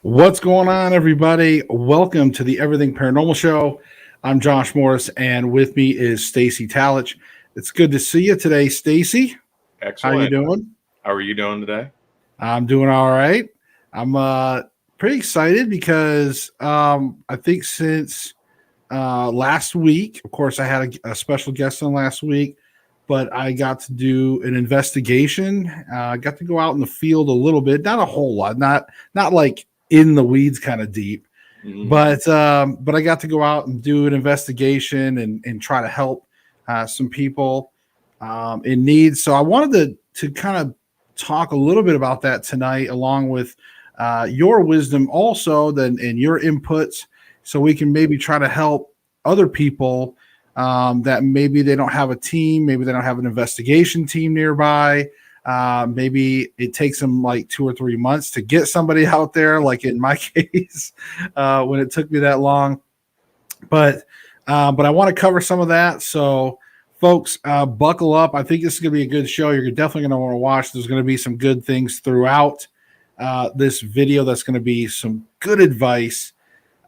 What's going on, everybody? Welcome to the Everything Paranormal Show. I'm Josh Morris, and with me is Stacy Talich. It's good to see you today, Stacy. How you Excellent. doing? How are you doing today? I'm doing all right. I'm pretty excited because I think since last week, of course, I had a special guest on last week, but I got to do an investigation. I got to go out in the field a little bit, not a whole lot, not like in the weeds kind of deep, but I got to go out and do an investigation and try to help some people in need. So I wanted to kind of talk a little bit about that tonight, along with your wisdom also, then and your inputs, so we can maybe try to help other people that maybe they don't have a team, maybe they don't have an investigation team nearby. Maybe it takes them like 2 or 3 months to get somebody out there, like in my case, when it took me that long. But I want to cover some of that. So, folks, buckle up. I think this is going to be a good show. You're definitely going to want to watch. There's going to be some good things throughout this video. That's going to be some good advice.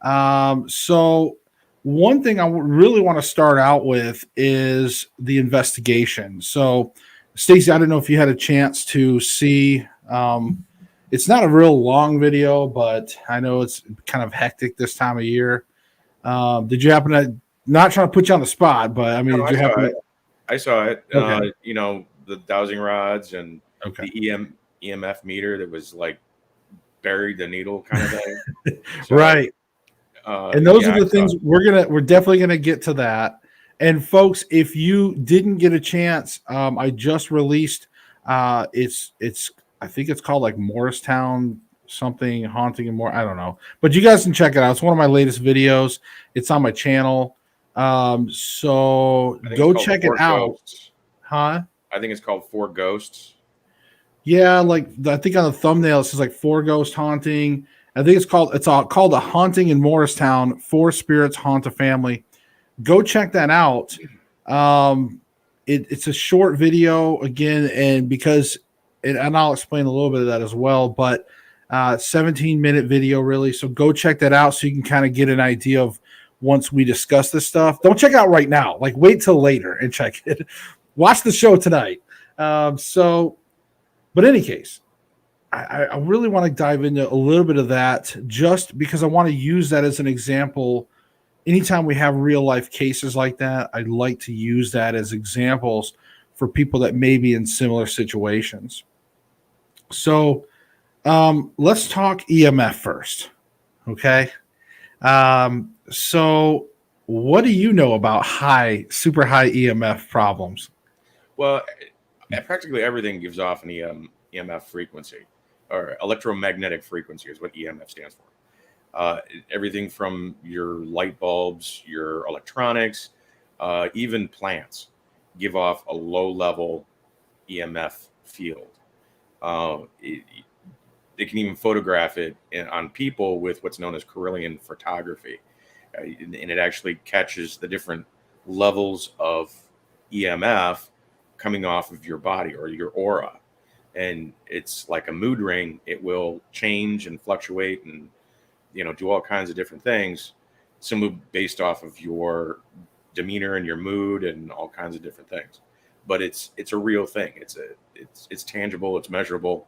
So one thing I really want to start out with is the investigation. So, Stacey, I don't know if you had a chance to see. It's not a real long video, but I know it's kind of hectic this time of year. Did you happen to, not trying to put you on the spot, but I mean, No, did you happen to? I saw it. Okay. The dowsing rods and Okay. the EMF meter that was like buried the needle kind of thing. So, Right. And those yeah, are the I saw things it. we're definitely gonna get to that. And folks, if you didn't get a chance, I just released it's I think it's called like Morristown something haunting and more. I don't know. But you guys can check it out. It's one of my latest videos. It's on my channel. So I think it's go called check it Four out. Ghosts. Huh? I think it's called Four Ghosts. Yeah, like I think on the thumbnail it says like four ghost haunting. I think it's all called a haunting in Morristown. Four spirits haunt a family. Go check that out. Um, it's a short video again, and and I'll explain a little bit of that as well. But 17-minute video really. So go check that out so you can kind of get an idea of once we discuss this stuff. Don't check it out right now. Like wait till later and check it. Watch the show tonight. But in any case, I really want to dive into a little bit of that just because I want to use that as an example. Anytime we have real life cases like that, I'd like to use that as examples for people that may be in similar situations. So let's talk EMF first. Okay. So what do you know about super high EMF problems? Well, practically everything gives off an EMF frequency, or electromagnetic frequency is what EMF stands for. Everything from your light bulbs, your electronics, even plants give off a low level EMF field. They can even photograph it on people with what's known as Kirlian photography. And it actually catches the different levels of EMF coming off of your body or your aura. And it's like a mood ring. It will change and fluctuate and do all kinds of different things, some based off of your demeanor and your mood and all kinds of different things. But it's a real thing. It's tangible. It's measurable.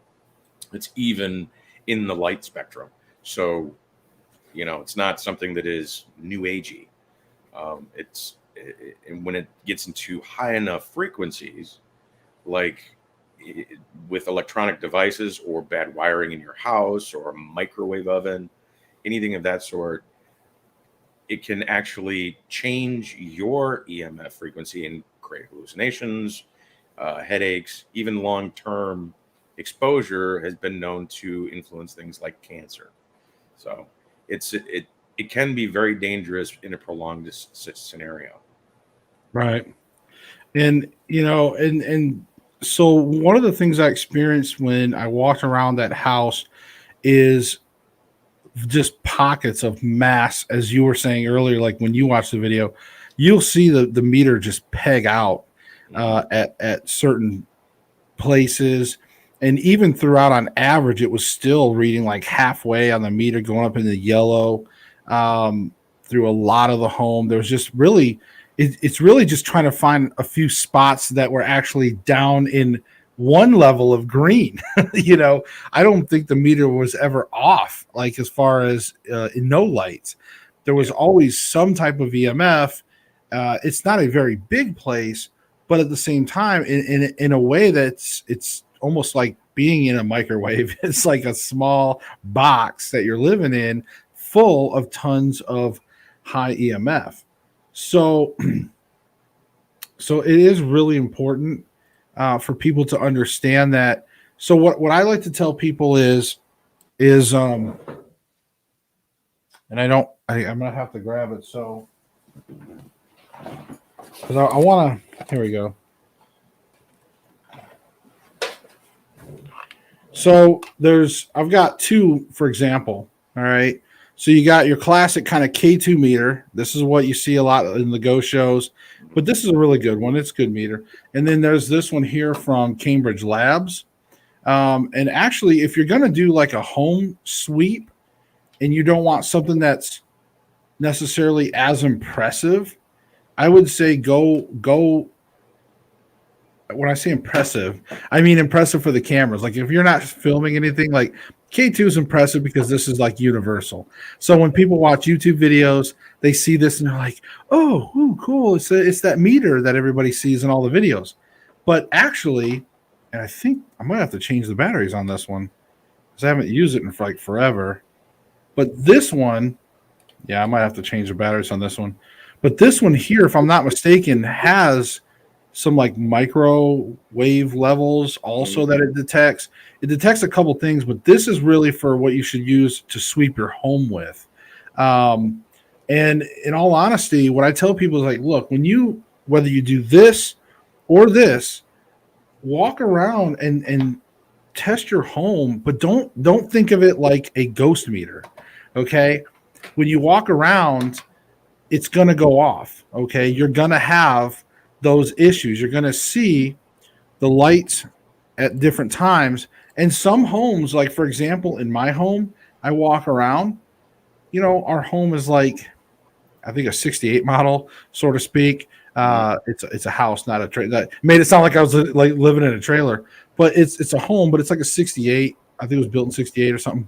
It's even in the light spectrum. So it's not something that is new agey. And when it gets into high enough frequencies, like with electronic devices or bad wiring in your house or a microwave oven, anything of that sort, it can actually change your EMF frequency and create hallucinations, headaches, even long-term exposure has been known to influence things like cancer. So it can be very dangerous in a prolonged scenario. Right. And and so one of the things I experienced when I walked around that house is just pockets of mass, as you were saying earlier. Like when you watch the video, you'll see the meter just peg out at certain places, And even throughout, on average, it was still reading like halfway on the meter, going up in the yellow. Through a lot of the home, there was just really, it's really just trying to find a few spots that were actually down in one level of green. I don't think the meter was ever off, like as far as in no lights. There was Yeah. always some type of EMF. It's not a very big place, but at the same time, in a way that's it's almost like being in a microwave. It's like a small box that you're living in, full of tons of high EMF. So, so it is really important for people to understand that. So, what I like to tell people is and I'm gonna have to grab it. So, because I want to. Here we go. So I've got two, for example. All right. So you got your classic kind of K2 meter. This is what you see a lot in the Go shows, but this is a really good one. It's a good meter. And then there's this one here from Cambridge Labs. And actually, if you're going to do like a home sweep and you don't want something that's necessarily as impressive, I would say go. When I say impressive, I mean impressive for the cameras. Like if you're not filming anything, like K2 is impressive because this is like universal. So when people watch YouTube videos, they see this and they're like, "Oh, ooh, cool! It's that meter that everybody sees in all the videos." But actually, and I think I might have to change the batteries on this one because I haven't used it in like forever. But this one, yeah, I might have to change the batteries on this one. But this one here, if I'm not mistaken, has some like microwave levels also that it detects. It detects a couple things, but this is really for what you should use to sweep your home with. Um, and in all honesty, what I tell people is like, look, whether you do this or this, walk around and test your home, but don't think of it like a ghost meter. Okay. When you walk around, it's going to go off. Okay. You're going to have those issues. You're going to see the lights at different times. And some homes, like for example, in my home, I walk around, our home is like, I think a 68 model, so to speak. It's a house, not a trailer. That made it sound like I was like living in a trailer, but it's a home, but it's like a 68. I think it was built in 68 or something.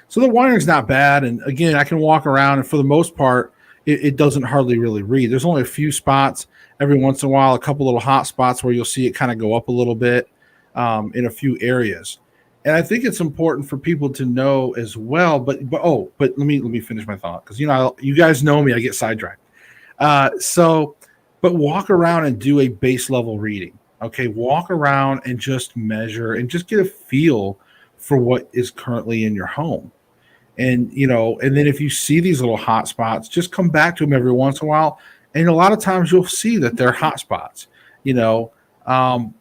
So the wiring's not bad. And again, I can walk around, and for the most part, it doesn't hardly really read. There's only a few spots every once in a while, a couple little hot spots where you'll see it kind of go up a little bit in a few areas. And I think it's important for people to know as well. But let me finish my thought because you guys know me, I get sidetracked. But walk around and do a base level reading. Okay, walk around and just measure and just get a feel for what is currently in your home. And then if you see these little hot spots, just come back to them every once in a while. And a lot of times you'll see that they're hot spots, you know. And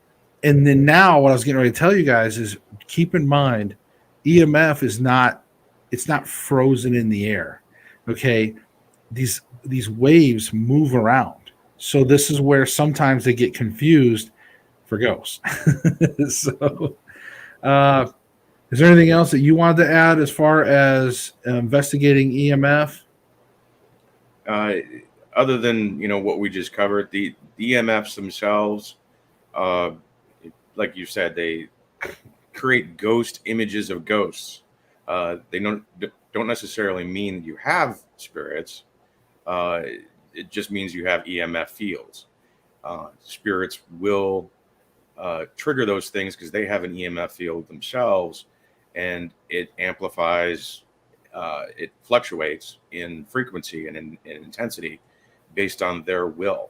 then now what I was getting ready to tell you guys is keep in mind EMF is not it's not frozen in the air. Okay. These waves move around. So this is where sometimes they get confused for ghosts. So uh is there anything else that you wanted to add as far as investigating EMF? Uh, Other than what we just covered, the EMFs themselves, uh, like you said, they create ghost images of ghosts. They don't necessarily mean you have spirits. Uh, it just means you have EMF fields. Spirits will trigger those things because they have an EMF field themselves, and it amplifies, it fluctuates in frequency and in intensity based on their will.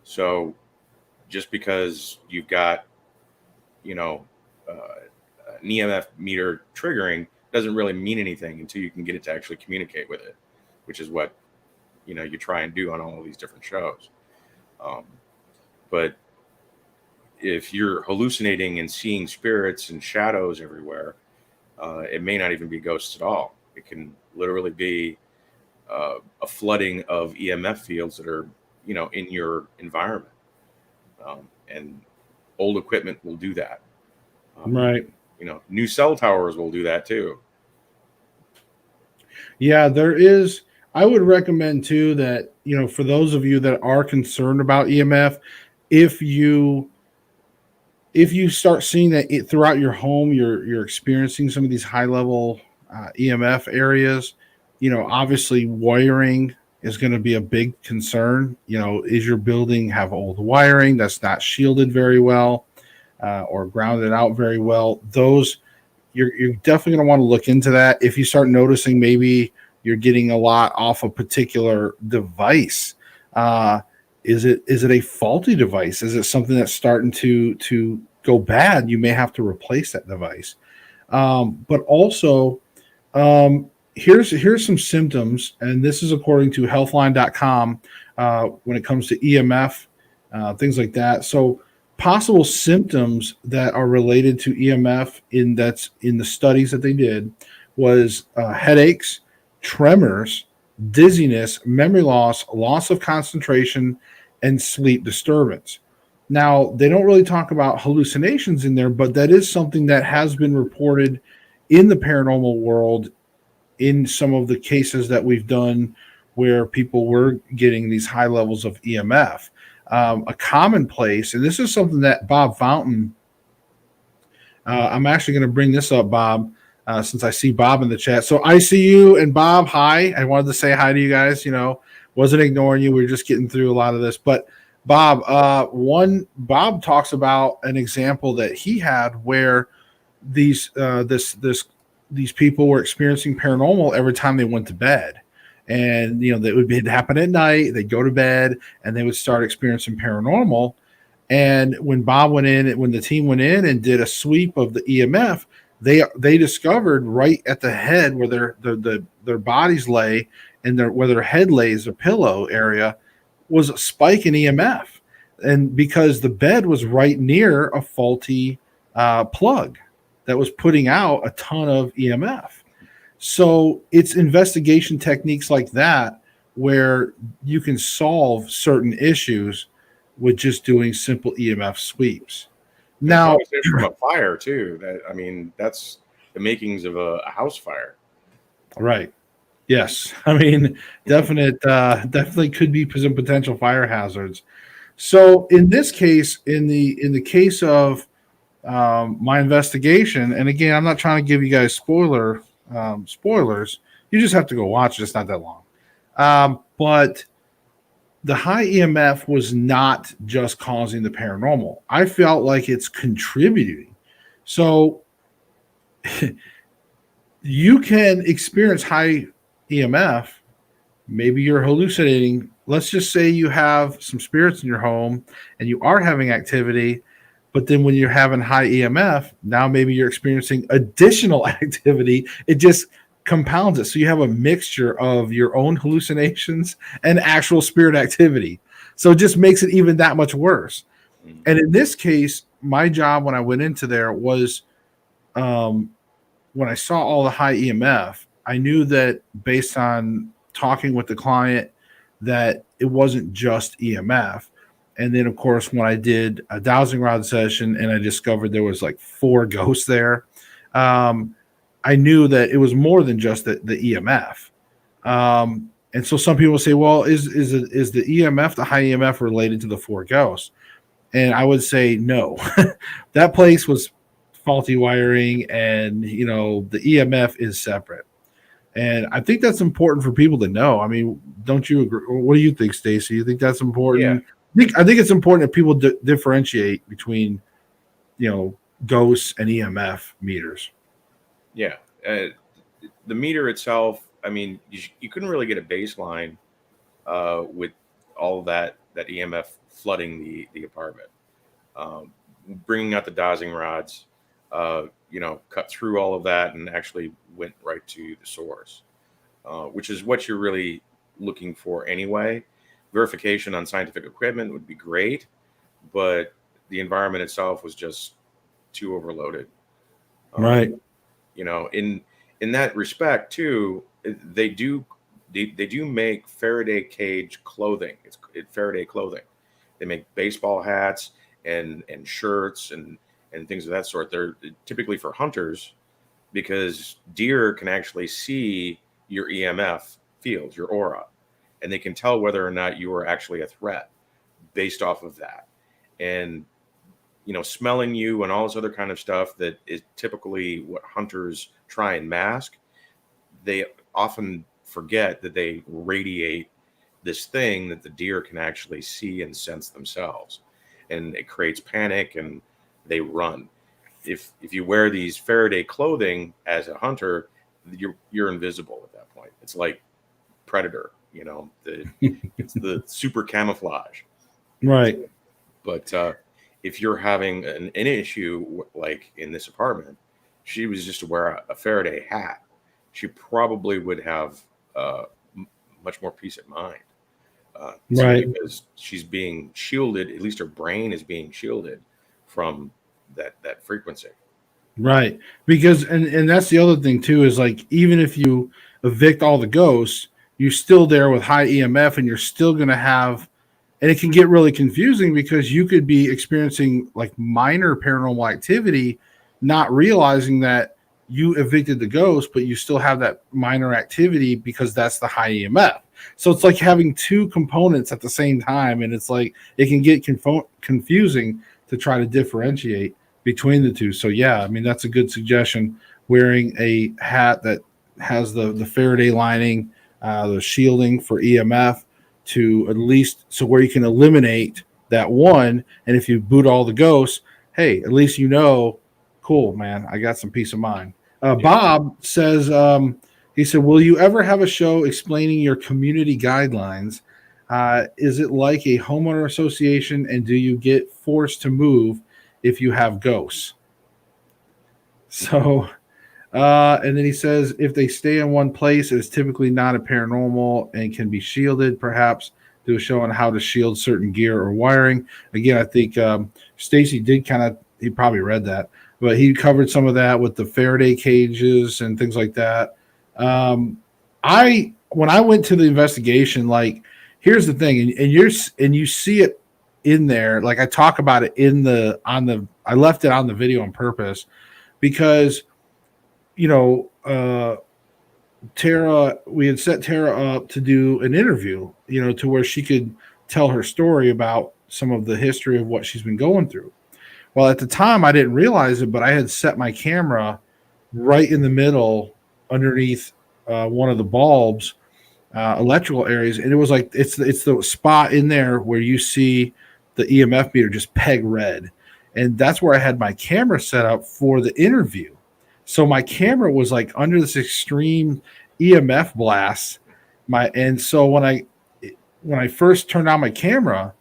So just because you've got, you know, an EMF meter triggering doesn't really mean anything until you can get it to actually communicate with it, which is what, you try and do on all of these different shows. Um, but if you're hallucinating and seeing spirits and shadows everywhere, it may not even be ghosts at all. It can literally be a flooding of EMF fields that are, in your environment. And old equipment will do that. Right. New cell towers will do that too. Yeah, there is. I would recommend too that, for those of you that are concerned about EMF, if you if you start seeing that throughout your home, you're experiencing some of these high level EMF areas, obviously wiring is going to be a big concern. Is your building have old wiring that's not shielded very well, or grounded out very well? Those you're definitely going to want to look into that. If you start noticing maybe you're getting a lot off a particular device, uh, is it a faulty device? Is it something that's starting to go bad? You may have to replace that device. But also, here's some symptoms, and this is according to Healthline.com, when it comes to EMF, things like that. So possible symptoms that are related to EMF that's in the studies that they did was headaches, tremors, dizziness, memory loss, loss of concentration, and sleep disturbance. Now, they don't really talk about hallucinations in there, but that is something that has been reported in the paranormal world in some of the cases that we've done where people were getting these high levels of EMF. A commonplace, and this is something that Bob Fountain, I'm actually going to bring this up, Bob, since I see Bob in the chat. So I see you and Bob. Hi. I wanted to say hi to you guys. Wasn't ignoring you. We were just getting through a lot of this. But Bob, Bob talks about an example that he had where these people were experiencing paranormal every time they went to bed. And that would happen at night. They'd go to bed and they would start experiencing paranormal. And when the team went in and did a sweep of the EMF, they discovered right at the head where their bodies lay and where their head lays, their pillow area, was a spike in EMF, and because the bed was right near a faulty plug that was putting out a ton of EMF. So it's investigation techniques like that where you can solve certain issues with just doing simple EMF sweeps. Now, It's from a fire too. That's the makings of a house fire. right. Yes. I mean, definitely could be some potential fire hazards. So in this case, in the case of my investigation, and again, I'm not trying to give you guys spoilers. You just have to go watch it. It's not that long. But the high EMF was not just causing the paranormal. I felt like it's contributing. So you can experience high EMF. Maybe you're hallucinating. Let's just say you have some spirits in your home and you are having activity, but then when you're having high EMF, now maybe you're experiencing additional activity. It just compounds it. So you have a mixture of your own hallucinations and actual spirit activity. So it just makes it even that much worse. And in this case, my job when I went into there was, when I saw all the high EMF, I knew that based on talking with the client that it wasn't just EMF. And then, of course, when I did a dowsing rod session and I discovered there was like 4 ghosts there, I knew that it was more than just the EMF. And so some people say, well, is the EMF, the high EMF, related to the 4 ghosts? And I would say no. That place was faulty wiring, and the EMF is separate. And I think that's important for people to know. I mean, don't you agree? What do you think, Stacy? You think that's important? Yeah. I think it's important that people differentiate between, ghosts and EMF meters. Yeah. The meter itself, you couldn't really get a baseline with all of that EMF flooding the apartment. Bringing out the dowsing rods, cut through all of that and actually went right to the source, which is what you're really looking for anyway. Verification on scientific equipment would be great, but the environment itself was just too overloaded. Right. In that respect too, they do make Faraday cage clothing. It's Faraday clothing. They make baseball hats and shirts and and things of that sort. They're typically for hunters because deer can actually see your EMF fields, your aura, and they can tell whether or not you are actually a threat based off of that. And smelling you and all this other kind of stuff that is typically what hunters try and mask, they often forget that they radiate this thing that the deer can actually see and sense themselves, and it creates panic and they run. If you wear these Faraday clothing as a hunter, you're invisible at that point. It's like Predator, it's the super camouflage. Right. But if you're having an issue like in this apartment, she was just to wear a Faraday hat, she probably would have much more peace of mind. Right. Because she's being shielded, at least her brain is being shielded from that frequency. Right. Because and that's the other thing too, is like, even if you evict all the ghosts, you're still there with high EMF, and you're still going to have, and it can get really confusing because you could be experiencing like minor paranormal activity, not realizing that you evicted the ghost, but you still have that minor activity because that's the high EMF. So it's like having two components at the same time, and it's like it can get confusing to try to differentiate between the two. So yeah, I mean, that's a good suggestion. Wearing a hat that has the Faraday lining, the shielding for EMF, to at least so where you can eliminate that one. And if you boot all the ghosts, hey, at least cool, man, I got some peace of mind. Bob says, he said, will you ever have a show explaining your community guidelines? Is it like a homeowner association, and do you get forced to move if you have ghosts? So, and then he says, if they stay in one place, it's typically not a paranormal and can be shielded. Perhaps do a show on how to shield certain gear or wiring. Again, I think Stacy did he probably read that, but he covered some of that with the Faraday cages and things like that. When I went to the investigation, like, here's the thing, and you see it in there. Like, I talk about it I left it on the video on purpose because, Tara, we had set Tara up to do an interview, to where she could tell her story about some of the history of what she's been going through. Well, at the time I didn't realize it, but I had set my camera right in the middle underneath one of the bulbs, electrical areas, and it was like it's the spot in there where you see the EMF meter just peg red, and that's where I had my camera set up for the interview. So my camera was like under this extreme EMF blast. And so when I first turned on my camera,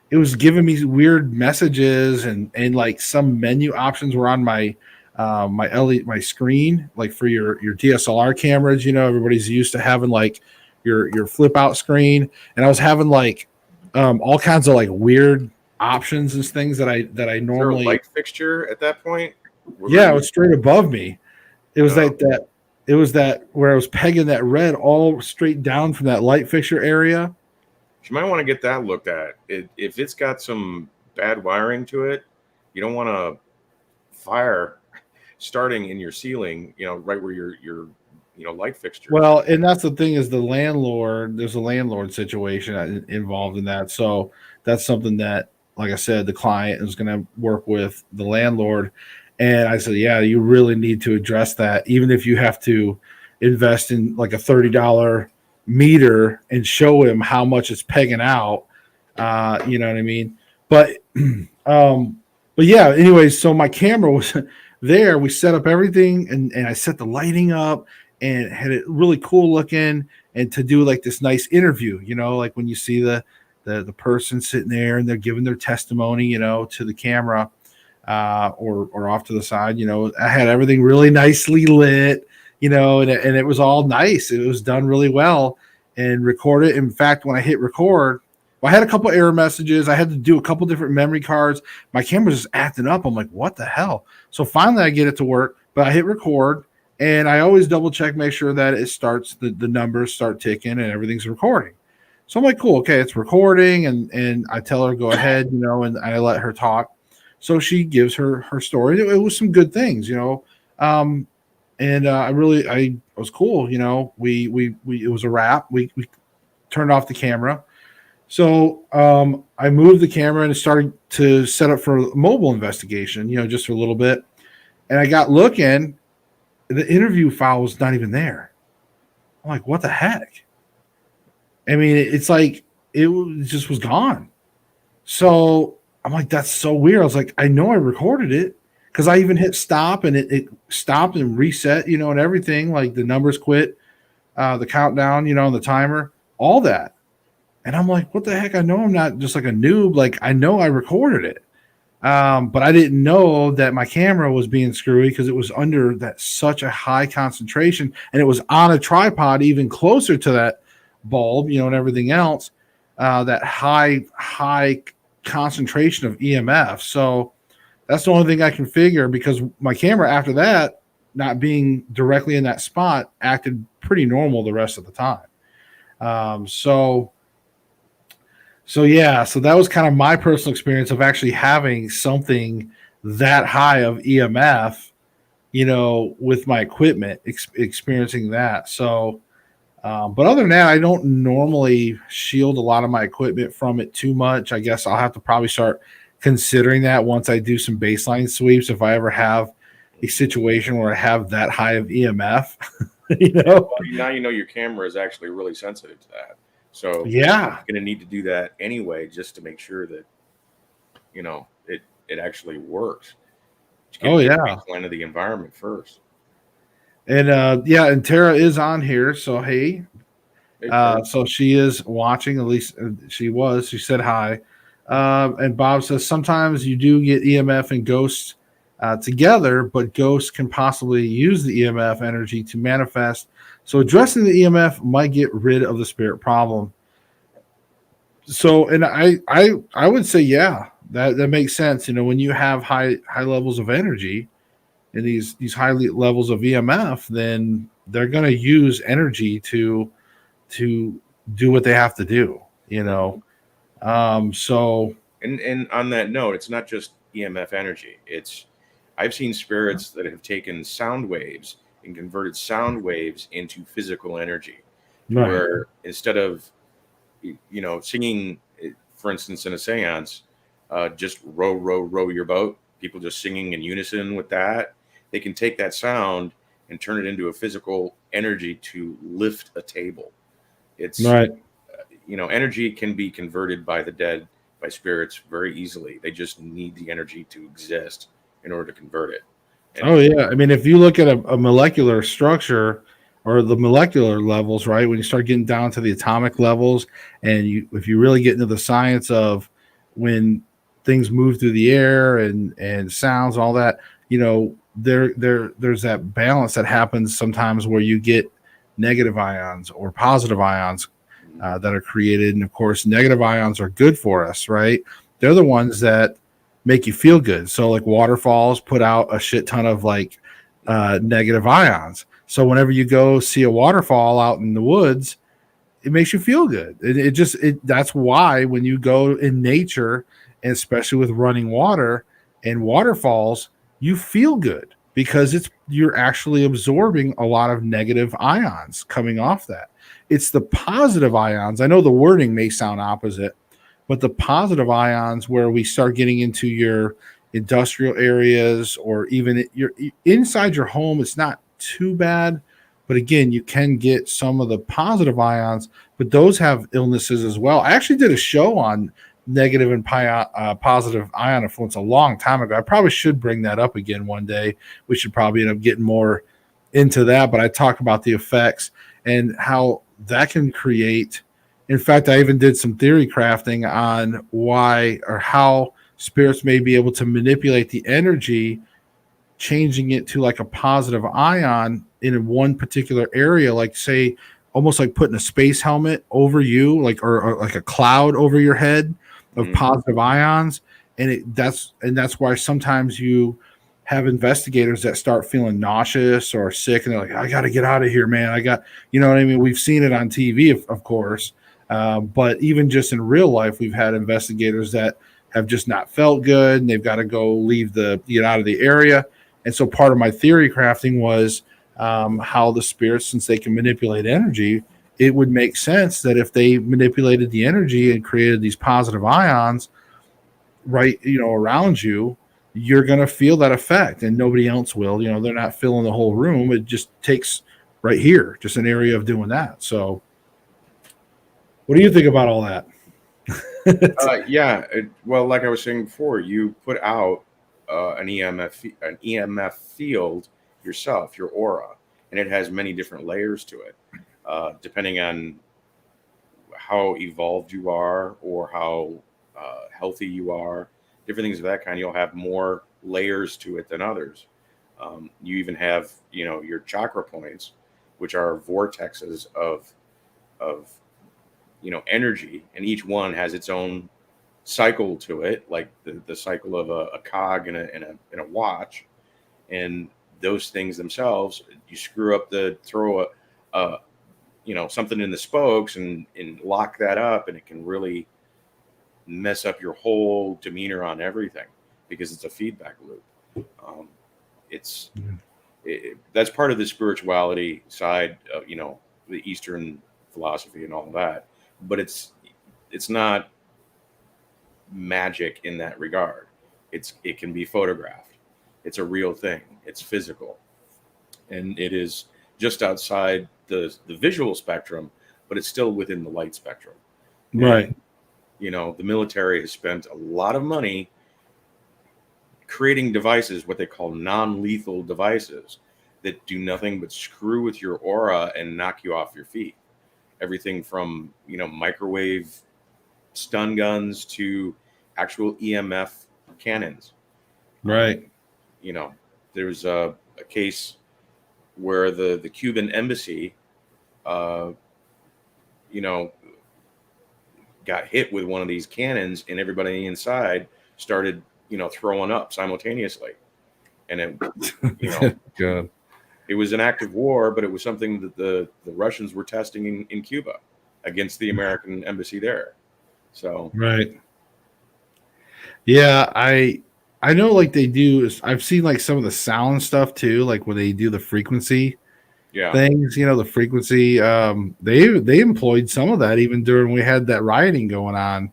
it was giving me weird messages, and like some menu options were on my my screen, like for your DSLR cameras. Everybody's used to having like your flip out screen, and I was having like all kinds of like weird options and things that I normally. Light fixture at that point. Yeah, it was straight above me. It was it was that where I was pegging that red all straight down from that light fixture area. You might want to get that looked at. If it's got some bad wiring to it, you don't want to fire starting in your ceiling, right where your light fixture. Well, and that's the thing, is there's a landlord situation involved in that. So that's something that, like I said, the client is going to work with the landlord. And I said, yeah, you really need to address that, even if you have to invest in like a $30 meter and show him how much it's pegging out. You know what I mean? But yeah, anyways, so my camera was there. We set up everything, and I set the lighting up and had it really cool looking, and to do like this nice interview, like when you see the person sitting there and they're giving their testimony, to the camera. Or off to the side, I had everything really nicely lit, and it was all nice. It was done really well and recorded. In fact, when I hit record, I had a couple error messages. I had to do a couple different memory cards. My camera's just acting up. I'm like, what the hell? So finally I get it to work, but I hit record, and I always double check, make sure that it starts, the numbers start ticking and everything's recording. So I'm like, cool, okay, it's recording. And I tell her, go ahead, and I let her talk. So she gives her story. It was some good things, um, and I was cool. We it was a wrap. We turned off the camera. So I moved the camera and started to set up for a mobile investigation, just for a little bit. And I got looking, the interview file was not even there. I'm like, what the heck? I mean, it's like just was gone. So I'm like, that's so weird. I was like, I know I recorded it because I even hit stop and it stopped and reset, and everything. Like the numbers quit, the countdown, and the timer, all that. And I'm like, what the heck? I know I'm not just like a noob. Like I know I recorded it. But I didn't know that my camera was being screwy because it was under that such a high concentration and it was on a tripod even closer to that bulb, and everything else, that high concentration of EMF. So that's the only thing I can figure because my camera after that, not being directly in that spot, acted pretty normal the rest of the time. So yeah, so that was kind of my personal experience of actually having something that high of EMF, with my equipment, experiencing that. So, but other than that, I don't normally shield a lot of my equipment from it too much. I guess I'll have to probably start considering that once I do some baseline sweeps. If I ever have a situation where I have that high of EMF, Well, now your camera is actually really sensitive to that. So yeah, you're going to need to do that anyway, just to make sure that it actually works. oh yeah, Baseline of the environment first. and yeah, and Tara is on here, so hey, Hey, Tara. so she is watching. At least she was. She said hi. And Bob says sometimes you do get EMF and ghosts together, but ghosts can possibly use the EMF energy to manifest. So addressing the EMF might get rid of the spirit problem. So, and I would say, yeah, that makes sense. When you have high levels of energy and these high levels of EMF, then they're going to use energy to do what they have to do. So And on that note, it's not just EMF energy. I've seen spirits that have taken sound waves and converted sound waves into physical energy, right. where instead of singing, for instance, in a seance, just row your boat, people just singing in unison with that, they can take that sound and turn it into a physical energy to lift a table. It's Right. Energy can be converted by the dead, by spirits, very easily. They just need the energy to exist in order to convert it. And Oh yeah. I mean, if you look at a molecular structure or the molecular levels, right? When you start getting down to the atomic levels, and if you really get into the science of when things move through the air and sounds, all that, there's that balance that happens sometimes where you get negative ions or positive ions that are created. And of course, negative ions are good for us, right? They're the ones that make you feel good. So like waterfalls put out a shit ton of like negative ions. So whenever you go see a waterfall out in the woods, it makes you feel good. That's why when you go in nature, and especially with running water and waterfalls, you feel good because you're actually absorbing a lot of negative ions coming off that. It's the positive ions. I know the wording may sound opposite, but the positive ions where we start getting into your industrial areas or even your inside your home, it's not too bad. But again, you can get some of the positive ions, but those have illnesses as well. I actually did a show on negative and positive ion influence a long time ago. I probably should bring that up again one day. We should probably end up getting more into that, but I talk about the effects and how that can create. In fact, I even did some theory crafting on why or how spirits may be able to manipulate the energy, changing it to like a positive ion in one particular area, like say almost like putting a space helmet over you, like or like a cloud over your head of positive ions. And that's why sometimes you have investigators that start feeling nauseous or sick, and they're like, I got to get out of here, man. You know what I mean? We've seen it on TV, of course. But even just in real life, we've had investigators that have just not felt good, and they've got to get out of the area. And so part of my theory crafting was how the spirits, since they can manipulate energy, it would make sense that if they manipulated the energy and created these positive ions right, around you, you're going to feel that effect and nobody else will. They're not filling the whole room. It just takes right here, just an area of doing that. So what do you think about all that? Yeah. Well, like I was saying before, you put out an EMF field yourself, your aura, and it has many different layers to it, depending on how evolved you are or how healthy you are. Different things of that kind. You'll have more layers to it than others. You even have, your chakra points, which are vortexes of energy, and each one has its own cycle to it, like the cycle of a cog in a watch. And those things themselves, you screw up throw a something in the spokes and lock that up, and it can really mess up your whole demeanor on everything because it's a feedback loop. Um, it's that's part of the spirituality side of the Eastern philosophy and all that, but it's not magic in that regard. It can be photographed. It's a real thing. It's physical, and it is just outside the visual spectrum, but it's still within the light spectrum. Right. And the military has spent a lot of money creating devices, what they call non-lethal devices, that do nothing but screw with your aura and knock you off your feet. Everything from microwave stun guns to actual EMF cannons. Right. You know, there's a case where the Cuban embassy, uh, you know, got hit with one of these cannons, and everybody inside started, throwing up simultaneously. And it, you know, Good. it was an act of war, but it was something that the Russians were testing in Cuba against the American embassy there. So, Right. Yeah, I know like they do I've seen like some of the sound stuff too, like when they do the frequency yeah, things, the frequency they employed some of that even during we had that rioting going on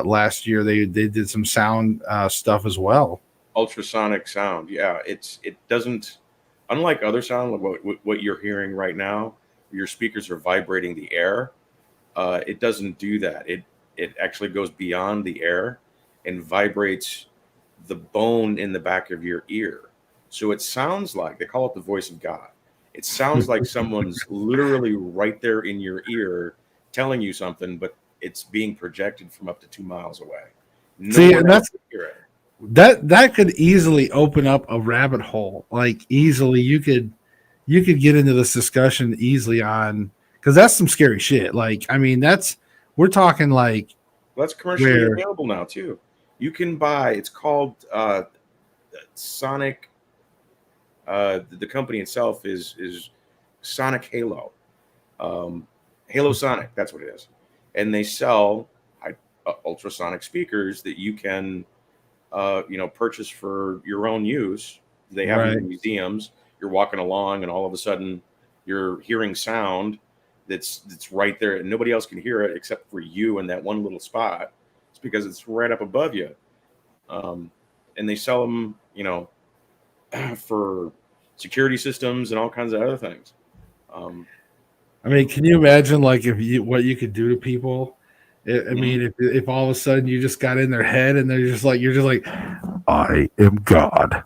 last year. They did some sound stuff as well. ultrasonic sound. Yeah, it doesn't, unlike other sound, like what you're hearing right now, your speakers are vibrating the air. It doesn't do that. It actually goes beyond the air and vibrates the bone in the back of your ear. So it sounds like, they call it the voice of God. It sounds like someone's literally right there in your ear telling you something, but it's being projected from up to 2 miles away. No See, one and else that's can hear it. that could easily open up a rabbit hole. Like easily you could get into this discussion easily on because that's some scary shit. Like, I mean, we're talking like Well, that's commercially where available now too. You can buy. It's called Sonic. The company itself is Sonic Halo. Halo Sonic. That's what it is. And they sell ultrasonic speakers that you can purchase for your own use. They have them right. in museums. You're walking along, and all of a sudden, you're hearing sound that's right there, and nobody else can hear it except for you in that one little spot. It's because it's right up above you. Um, and they sell them, for security systems and all kinds of other things. Um, I mean, can you imagine like if you what you could do to people? I mhm. mean, if all of a sudden you just got in their head and you're just like, I am God.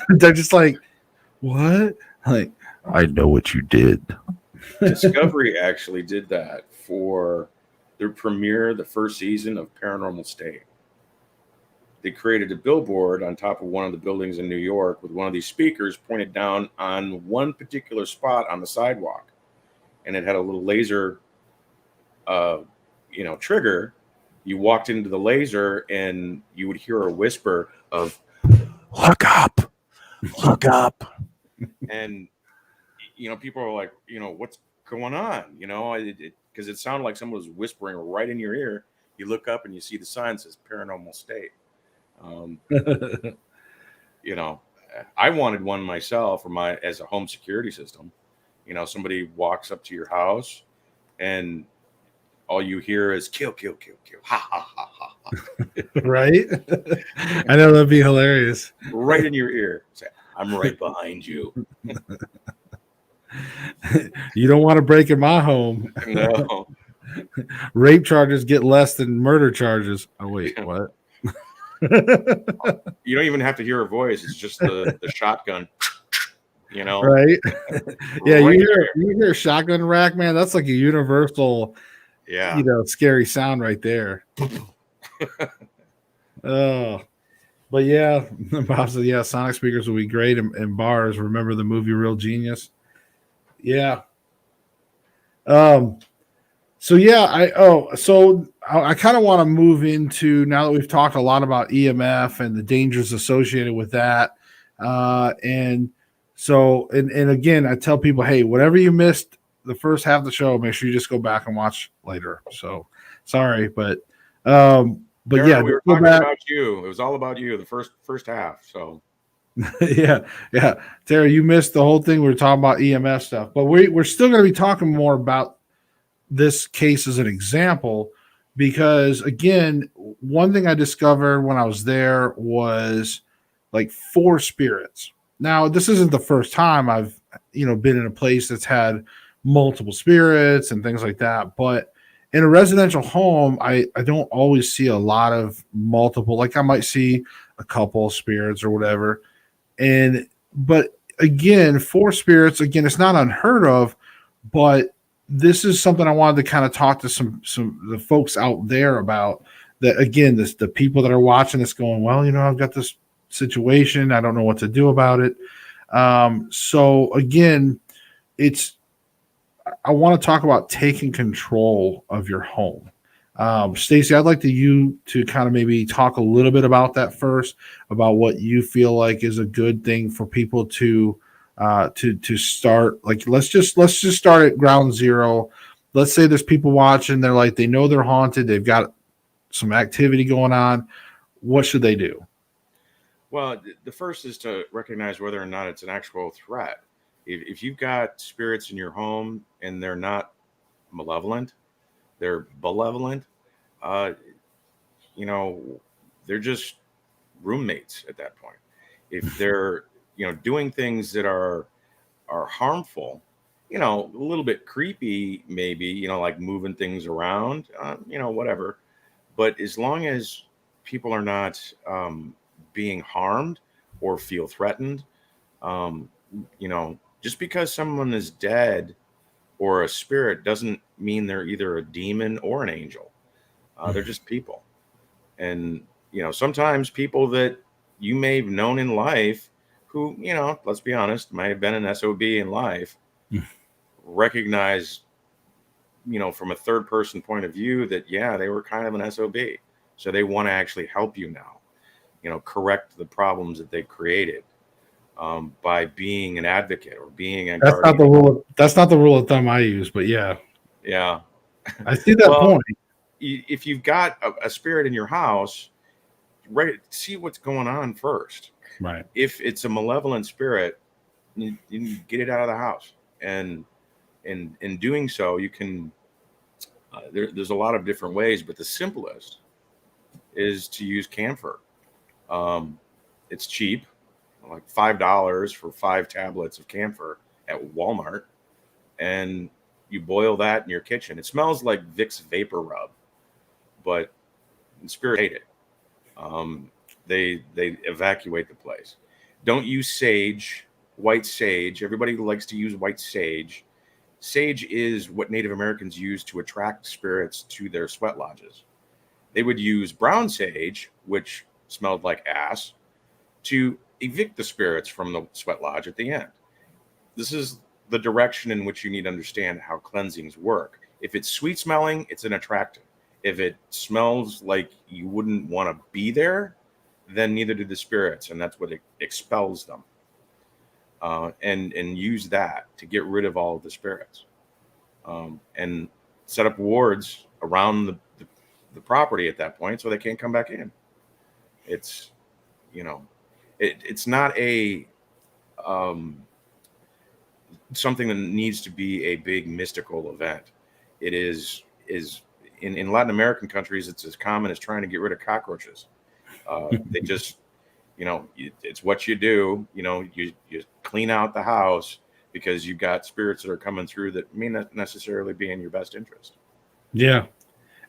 They're just like, what? Like, I know what you did. Discovery actually did that for their premiere, the first season of Paranormal State. They created a billboard on top of one of the buildings in New York with one of these speakers pointed down on one particular spot on the sidewalk, and it had a little laser, uh, trigger. You walked into the laser, and you would hear a whisper of "Look up, look up," and people are like, what's going on? Because it sounded like someone was whispering right in your ear. You look up and you see the sign that says paranormal state. Um, you know, I wanted one myself as a home security system. Somebody walks up to your house and all you hear is kill, kill, kill, kill, ha ha ha ha ha. Right? I know that'd be hilarious. Right in your ear. Say, I'm right behind you. You don't want to break in my home. No. Rape charges get less than murder charges. Oh wait, what? You don't even have to hear a voice. It's just the shotgun. Right? Yeah, Right you hear shotgun rack, man. That's like a universal, yeah. Scary sound right there. Oh, but yeah, Bob said, yeah, sonic speakers will be great in bars. Remember the movie Real Genius? Yeah. Um. So yeah, I kind of want to move into, now that we've talked a lot about EMF and the dangers associated with that, and and again, I tell people, hey, whatever you missed the first half of the show, make sure you just go back and watch later. So sorry, but Darren, yeah, we were go talking back. about you. It was all about you the first half. So yeah, Terry, you missed the whole thing. We were talking about EMF stuff, but we're still going to be talking more about this case as an example, because again, one thing I discovered when I was there was like 4 spirits. Now, this isn't the first time I've been in a place that's had multiple spirits and things like that, but in a residential home, I don't always see a lot of multiple. Like I might see a couple spirits or whatever, but again, 4 spirits, again, it's not unheard of, but this is something I wanted to kind of talk to some the folks out there about. That again, the people that are watching this going, well, I've got this situation, I don't know what to do about it. So again, I want to talk about taking control of your home. Stacy, I'd like you to kind of maybe talk a little bit about that first, about what you feel like is a good thing for people to start. Like, let's just start at ground zero. Let's say there's people watching, they're like, they know they're haunted, they've got some activity going on. What should they do? Well, the first is to recognize whether or not it's an actual threat. If you've got spirits in your home and they're not malevolent, they're malevolent, uh, they're just roommates at that point. If they're, doing things that are harmful, a little bit creepy, maybe, like moving things around, whatever. But as long as people are not being harmed or feel threatened, um, just because someone is dead or a spirit doesn't mean they're either a demon or an angel. They're just people. And, sometimes people that you may have known in life who, let's be honest, might have been an SOB in life, recognize, from a third person point of view that, yeah, they were kind of an SOB. So they want to actually help you now, correct the problems that they created by being an advocate or being a That's guardian. not the rule. That's not the rule of thumb I use, but yeah. Yeah. I see that point. If you've got a spirit in your house, see what's going on first. Right. If it's a malevolent spirit, you get it out of the house, and in doing so, you can. There's a lot of different ways, but the simplest is to use camphor. It's cheap, like $5 for 5 tablets of camphor at Walmart, and you boil that in your kitchen. It smells like Vicks Vapor Rub, but spirits hate it. They evacuate the place. Don't use sage, white sage. Everybody likes to use white sage. Sage is what Native Americans use to attract spirits to their sweat lodges. They would use brown sage, which smelled like ass, to evict the spirits from the sweat lodge at the end. This is the direction in which you need to understand how cleansings work. If it's sweet smelling, it's an attractant. If it smells like you wouldn't want to be there, then neither do the spirits, and that's what expels them. And use that to get rid of all of the spirits, and set up wards around the property at that point, so they can't come back in. It's, you know, it's not a um, something that needs to be a big mystical event. It is in Latin American countries, it's as common as trying to get rid of cockroaches. They just, it's what you do. You clean out the house because you've got spirits that are coming through that may not necessarily be in your best interest. Yeah.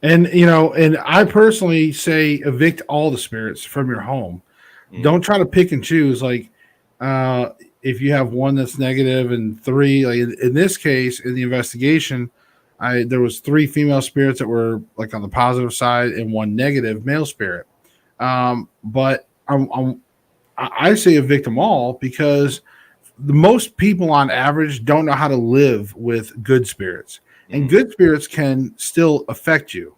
And I personally say evict all the spirits from your home. Don't try to pick and choose. Like, if you have one that's negative and three, like in this case, in the investigation, there was three female spirits that were like on the positive side and one negative male spirit. But I say evict them all because the most people on average don't know how to live with good spirits, and good spirits can still affect you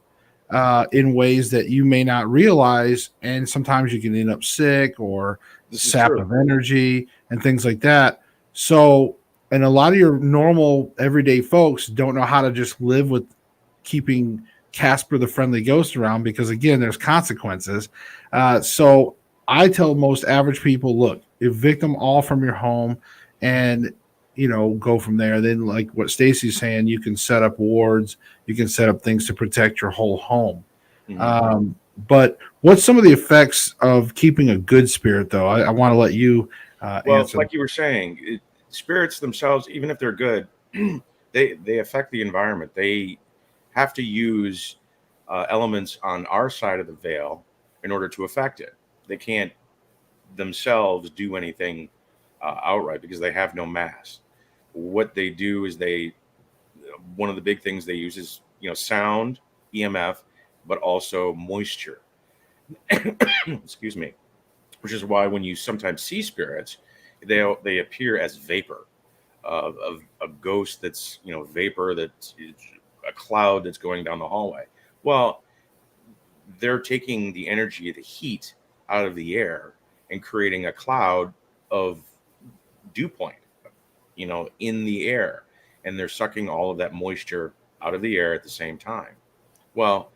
in ways that you may not realize, and sometimes you can end up sick or sap of energy and things like that. So, and a lot of your normal everyday folks don't know how to just live with keeping Casper the Friendly Ghost around because, again, there's consequences. So I tell most average people, look, evict them all from your home and, go from there. Then, like what Stacy's saying, you can set up wards, you can set up things to protect your whole home. But what's some of the effects of keeping a good spirit, though? I want to let you answer. Like you were saying, spirits themselves, even if they're good, they affect the environment. They have to use elements on our side of the veil in order to affect it. They can't themselves do anything outright because they have no mass. What they do is one of the big things they use is sound, EMF, but also moisture. Excuse me. Which is why when you sometimes see spirits, they appear as vapor of a ghost that's vapor that's a cloud that's going down the hallway. Well, they're taking the energy of the heat out of the air and creating a cloud of dew point, in the air, and they're sucking all of that moisture out of the air at the same time. Well,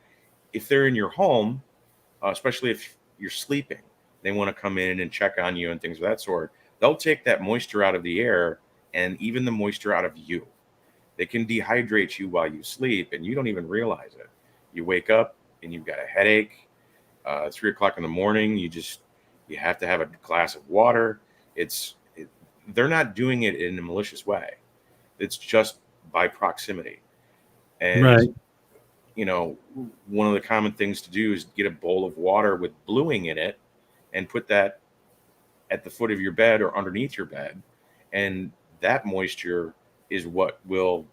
if they're in your home, especially if you're sleeping, they want to come in and check on you and things of that sort. They'll take that moisture out of the air and even the moisture out of you. They can dehydrate you while you sleep, and you don't even realize it. You wake up and you've got a headache. 3 o'clock in the morning, you have to have a glass of water. They're not doing it in a malicious way. It's just by proximity. And, right. One of the common things to do is get a bowl of water with bluing in it and put that at the foot of your bed or underneath your bed. And that moisture is what the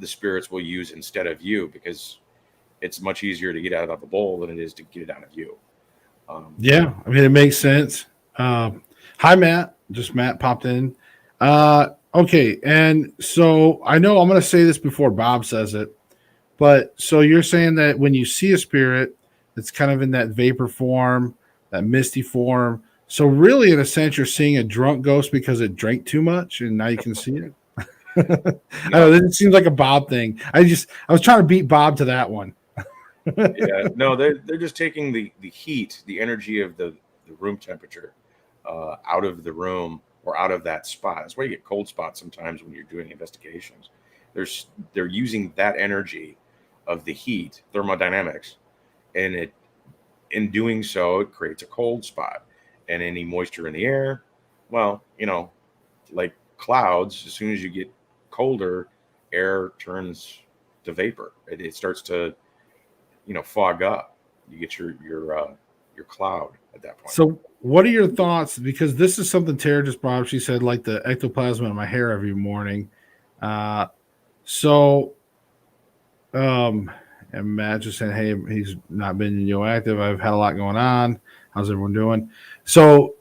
spirits will use instead of you, because it's much easier to get out of the bowl than it is to get it out of you. Yeah, I mean, it makes sense. Hi, Matt. Just Matt popped in. Okay, and so I know I'm going to say this before Bob says it, but so you're saying that when you see a spirit, it's kind of in that vapor form, that misty form. So really, in a sense, you're seeing a drunk ghost because it drank too much, and now you can see it. I know it seems like a Bob thing. I was trying to beat Bob to that one. Yeah, no, they're just taking the heat, the energy of the room temperature out of the room or out of that spot. That's why you get cold spots sometimes when you're doing investigations. They're using that energy of the heat, thermodynamics, and in doing so, it creates a cold spot. And any moisture in the air, well, like clouds, as soon as you get colder, air turns to vapor. It starts to fog up. You get your cloud at that point. So what are your thoughts? Because this is something Tara just brought up. She said, like the ectoplasm in my hair every morning. And Matt just said, hey, he's not been active. I've had a lot going on. How's everyone doing? So,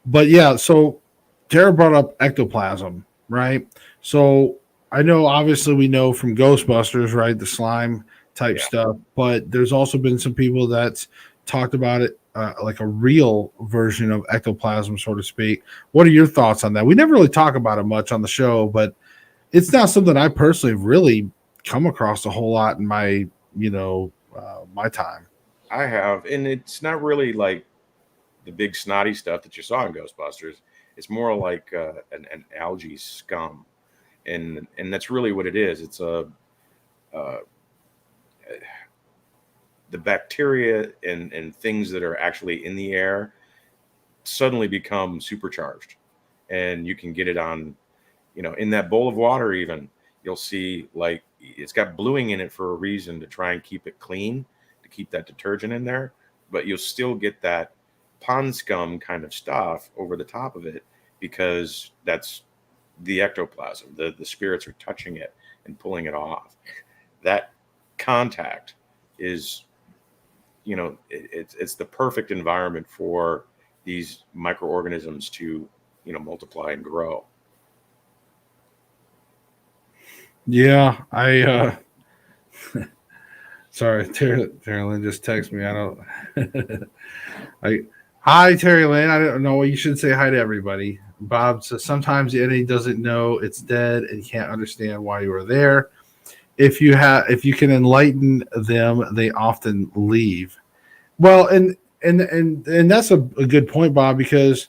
but yeah, so Tara brought up ectoplasm, right? So I know, obviously, we know from Ghostbusters, right, the slime type stuff, but there's also been some people that's talked about it like a real version of ectoplasm, so to speak. What are your thoughts on that? We never really talk about it much on the show, but it's not something I personally have really come across a whole lot in my my time. I have, and it's not really like the big snotty stuff that you saw in Ghostbusters. It's more like an algae scum, and that's really what it is. It's uh, the bacteria and things that are actually in the air suddenly become supercharged, and you can get it on, in that bowl of water. Even you'll see like it's got bluing in it for a reason, to try and keep it clean, to keep that detergent in there, but you'll still get that pond scum kind of stuff over the top of it, because that's the ectoplasm. The spirits are touching it and pulling it off. That contact is, it's the perfect environment for these microorganisms to, multiply and grow. Yeah, sorry, Terry Lynn just texted me. I don't. Hi, Terry Lynn. I don't know. You should say hi to everybody. Bob says sometimes the entity doesn't know it's dead and can't understand why you were there. If you can enlighten them, they often leave. Well, and that's a good point, Bob, because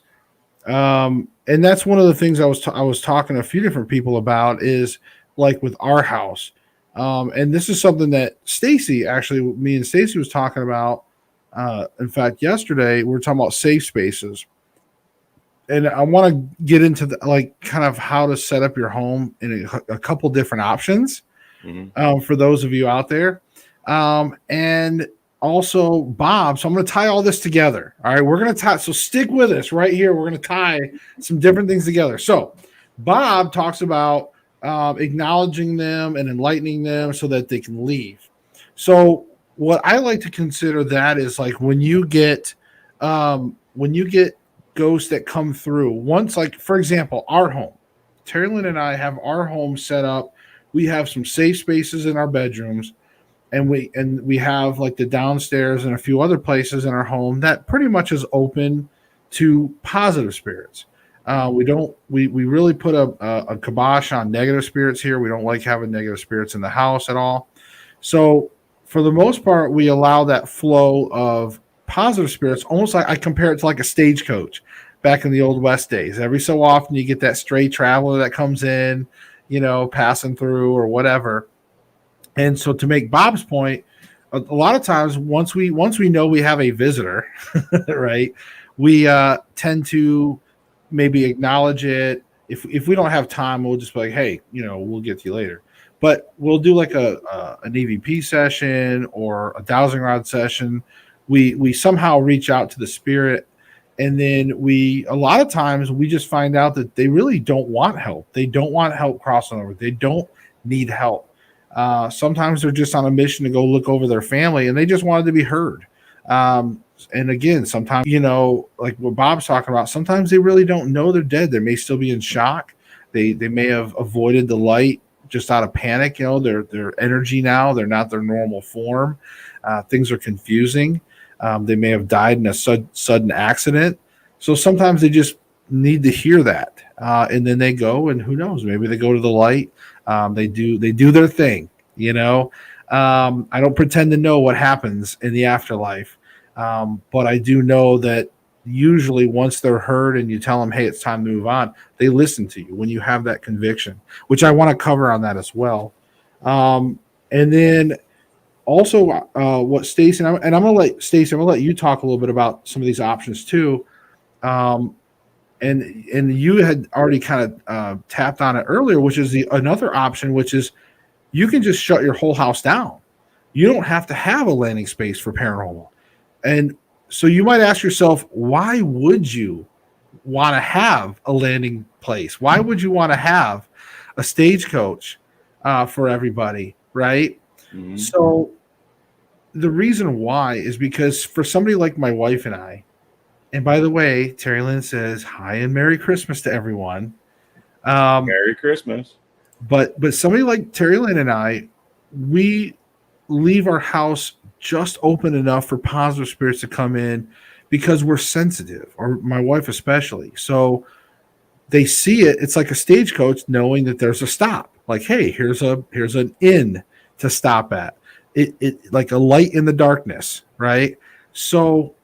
and that's one of the things I was talking to a few different people about, is like with our house. And this is something that me and Stacy was talking about. In fact, yesterday we were talking about safe spaces, and I want to get into like kind of how to set up your home in a couple different options, for those of you out there. And also Bob. So I'm going to tie all this together. All right. We're going to tie. So stick with us right here. We're going to tie some different things together. So Bob talks about acknowledging them and enlightening them so that they can leave. So what I like to consider that is like when you get ghosts that come through once, like for example, our home, Terry Lynn and I have our home set up. We have some safe spaces in our bedrooms, and we have like the downstairs and a few other places in our home that pretty much is open to positive spirits. We really put a kibosh on negative spirits here. We don't like having negative spirits in the house at all. So for the most part, we allow that flow of positive spirits. Almost like I compare it to like a stagecoach back in the old West days. Every so often you get that stray traveler that comes in, passing through or whatever. And so to make Bob's point, a lot of times once we know we have a visitor, right, we tend to maybe acknowledge it. If we don't have time, we'll just be like, hey, we'll get to you later. But we'll do like an EVP session or a dowsing rod session. We somehow reach out to the spirit, and then a lot of times we just find out that they really don't want help. They don't want help crossing over. They don't need help. Sometimes they're just on a mission to go look over their family, and they just wanted to be heard. And again, sometimes, like what Bob's talking about, sometimes they really don't know they're dead. They may still be in shock. They may have avoided the light just out of panic. Their energy now, they're not their normal form. Things are confusing. They may have died in a sudden accident. So sometimes they just need to hear that. And then they go, and who knows, maybe they go to the light. They do their thing. I don't pretend to know what happens in the afterlife. But I do know that usually once they're heard and you tell them, hey, it's time to move on, they listen to you when you have that conviction, which I want to cover on that as well. And then also what Stacey, and I'm going to let you talk a little bit about some of these options too. And you had already kind of tapped on it earlier, which is another option, which is you can just shut your whole house down. You don't have to have a landing space for paranormal. And so you might ask yourself, why would you want to have a landing place? Why would you want to have a stagecoach for everybody, right? Mm-hmm. So the reason why is because for somebody like my wife and I, and by the way, Terry Lynn says hi and Merry Christmas to everyone. Merry Christmas. But somebody like Terry Lynn and I, we leave our house just open enough for positive spirits to come in because we're sensitive, or my wife especially. So they see it. It's like a stagecoach knowing that there's a stop. Like, hey, here's an inn to stop at. it like a light in the darkness, right? So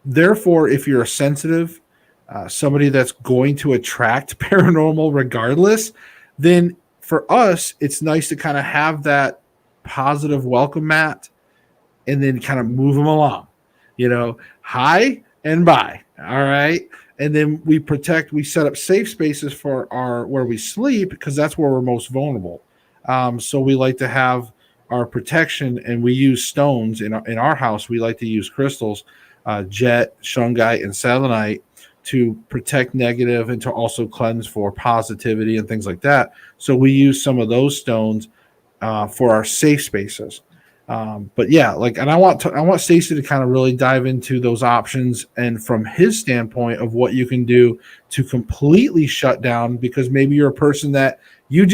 therefore, if you're a sensitive, somebody that's going to attract paranormal regardless, then for us, it's nice to kind of have that positive welcome mat and then kind of move them along, hi and bye. All right. And then we set up safe spaces for our where we sleep because that's where we're most vulnerable. So we like to have our protection and we use stones in our house. We like to use crystals, jet, shungite, and selenite to protect negative and to also cleanse for positivity and things like that. So we use some of those stones for our safe spaces. But yeah, and I want Stacy to kind of really dive into those options and from his standpoint of what you can do to completely shut down because maybe you're a person that you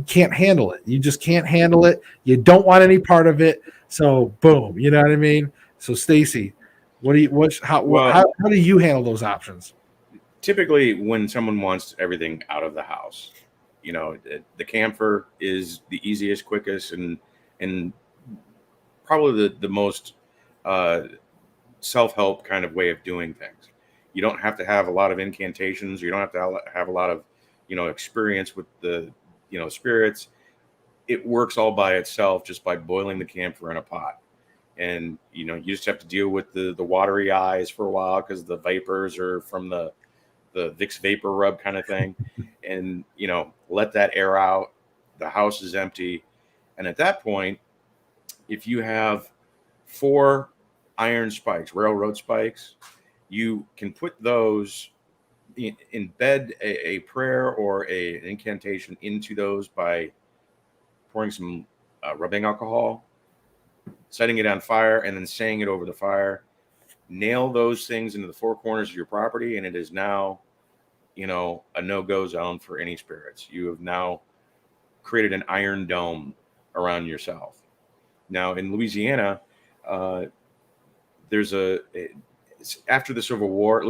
can't handle it. You just can't handle it. You don't want any part of it. So boom, you know what I mean? So Stacy, how do you handle those options? Typically, when someone wants everything out of the house, the camphor is the easiest, quickest, and probably the most self-help kind of way of doing things. You don't have to have a lot of incantations. You don't have to have a lot of experience with the spirits. It works all by itself just by boiling the camphor in a pot. And you just have to deal with the watery eyes for a while because the vapors are from the Vicks vapor rub kind of thing, and let that air out. The house is empty, and at that point, if you have 4 iron spikes, railroad spikes, you can put those embed a prayer or an incantation into those by pouring some rubbing alcohol, setting it on fire, and then saying it over the fire. Nail those things into the 4 corners of your property, and it is now, a no-go zone for any spirits. You have now created an iron dome around yourself. Now, in Louisiana, there's after the Civil War,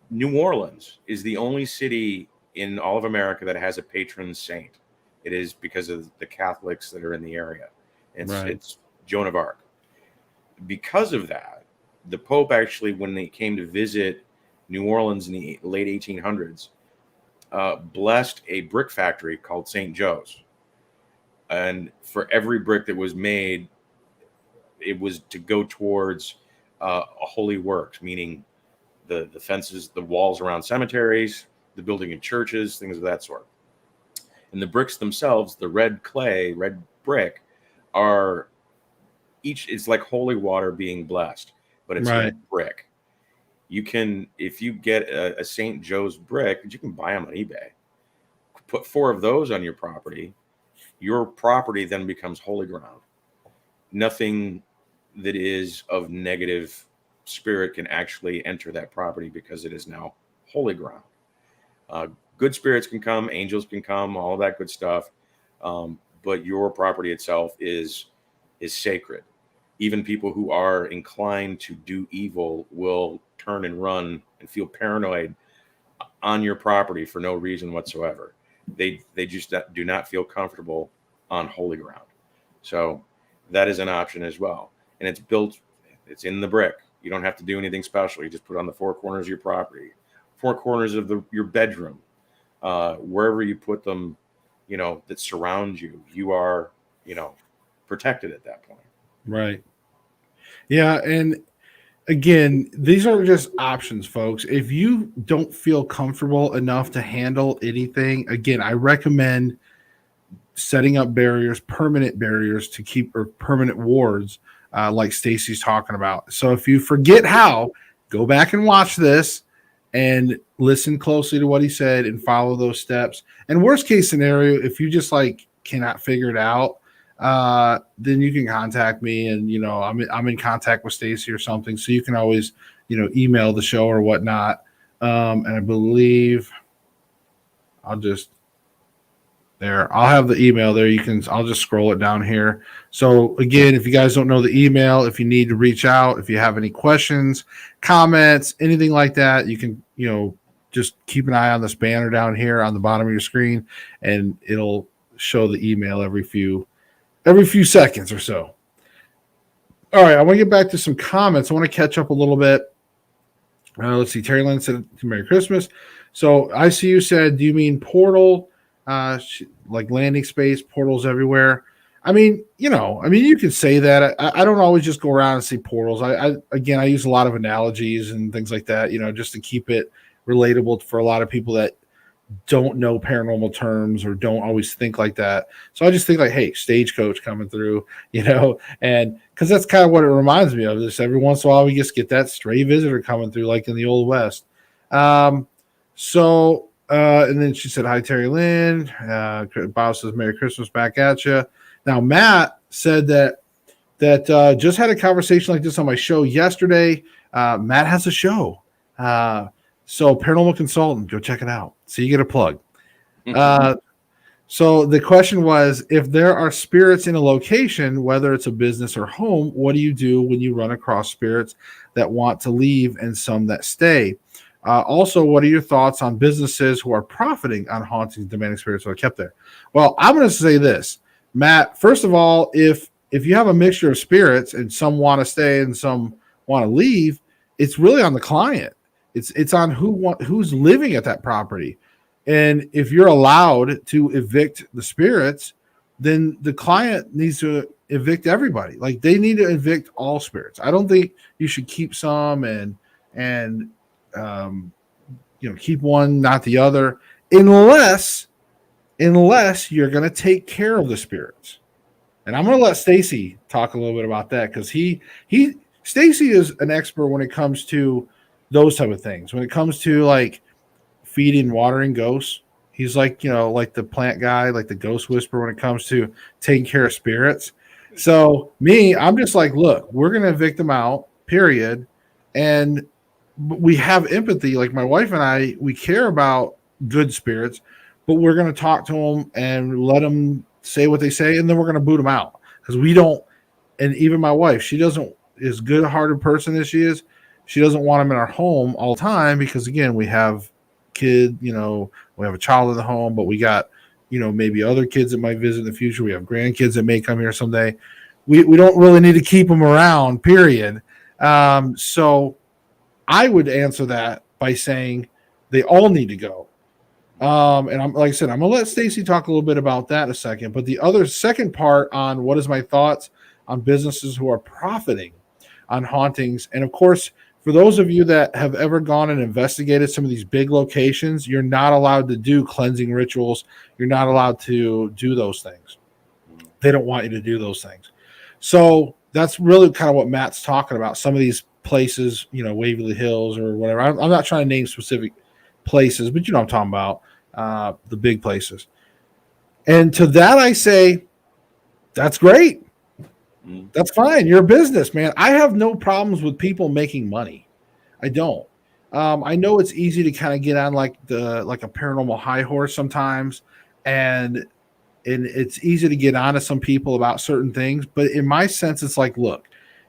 New Orleans is the only city in all of America that has a patron saint. It is because of the Catholics that are in the area. It's Joan of Arc. Because of that, the Pope actually, when they came to visit New Orleans in the late 1800s, blessed a brick factory called St. Joe's. And for every brick that was made, it was to go towards a holy works, meaning the fences, the walls around cemeteries, the building of churches, things of that sort. And the bricks themselves, the red brick, are it's like holy water being blessed, but it's in brick. You can, if you get a St. Joe's brick, you can buy them on eBay. Put 4 of those on your property. Your property then becomes holy ground. Nothing that is of negative spirit can actually enter that property because it is now holy ground. Good spirits can come, angels can come, all that good stuff. But your property itself is sacred. Even people who are inclined to do evil will turn and run and feel paranoid on your property for no reason whatsoever. They just do not feel comfortable on holy ground. So that is an option as well. And it's in the brick. You don't have to do anything special. You just put it on the 4 corners of your property, 4 corners of your bedroom, wherever you put them, that surround you, you are, protected at that point. Right. Yeah. And again, these are just options, folks. If you don't feel comfortable enough to handle anything, again, I recommend setting up permanent barriers to keep, or permanent wards, like Stacy's talking about. So if you forget how, go back and watch this and listen closely to what he said and follow those steps. And worst case scenario, if you just cannot figure it out, then you can contact me, and I'm in contact with Stacy or something, so you can always email the show or whatnot. And I believe I'll have the email there. I'll just scroll it down here. So again, if you guys don't know the email, if you need to reach out, if you have any questions, comments, anything like that, you can just keep an eye on this banner down here on the bottom of your screen, and it'll show the email every few every few seconds or so. All right, I want to get back to some comments. I want to catch up a little bit. Let's see. Terry Lynn said Merry Christmas. So ICU said, do you mean portal, like landing space, portals everywhere? I mean, you can say that. I don't always just go around and say portals. I use a lot of analogies and things like that, just to keep it relatable for a lot of people that don't know paranormal terms or don't always think like that. So I just think like, hey, stagecoach coming through, and because that's kind of what it reminds me of. This every once in a while we just get that stray visitor coming through, like in the old West. And then she said, hi, Terry Lynn. Bob says, Merry Christmas back at you. Now, Matt said that just had a conversation like this on my show yesterday. Matt has a show. So Paranormal Consultant, go check it out. So you get a plug. So the question was, if there are spirits in a location, whether it's a business or home, what do you do when you run across spirits that want to leave and some that stay? Also, what are your thoughts on businesses who are profiting on haunting demanding spirits that are kept there? Well, I'm going to say this, Matt. First of all, if you have a mixture of spirits and some want to stay and some want to leave, it's really on the client. It's on who's living at that property. And if you're allowed to evict the spirits, then the client needs to evict everybody. Like they need to evict all spirits. I don't think you should keep some and keep one, not the other, unless you're going to take care of the spirits. And I'm going to let Stacy talk a little bit about that because Stacy is an expert when it comes to those type of things. When it comes to like feeding, watering ghosts, he's like, like the plant guy, like the ghost whisperer when it comes to taking care of spirits. So I'm just like, look, we're going to evict them out, period. And we have empathy. Like my wife and I, we care about good spirits, but we're going to talk to them and let them say what they say. And then we're going to boot them out because we don't. And even my wife, she doesn't, as good a hearted person as she is, she doesn't want them in our home all the time because again, we have kid, we have a child in the home, but we got, maybe other kids that might visit in the future. We have grandkids that may come here someday. We don't really need to keep them around, period. So I would answer that by saying they all need to go. And I'm like I said, I'm gonna let Stacy talk a little bit about that in a second. But the other second part on what is my thoughts on businesses who are profiting on hauntings, and of course, for those of you that have ever gone and investigated some of these big locations, you're not allowed to do cleansing rituals. You're not allowed to do those things. They don't want you to do those things. So that's really kind of what Matt's talking about. Some of these places, Waverly Hills or whatever. I'm not trying to name specific places, but I'm talking about the big places. And to that, I say, that's great. That's fine. You're a business, man. I have no problems with people making money. I don't. I know it's easy to kind of get on like a paranormal high horse sometimes, and it's easy to get on to some people about certain things. But in my sense, it's like, look,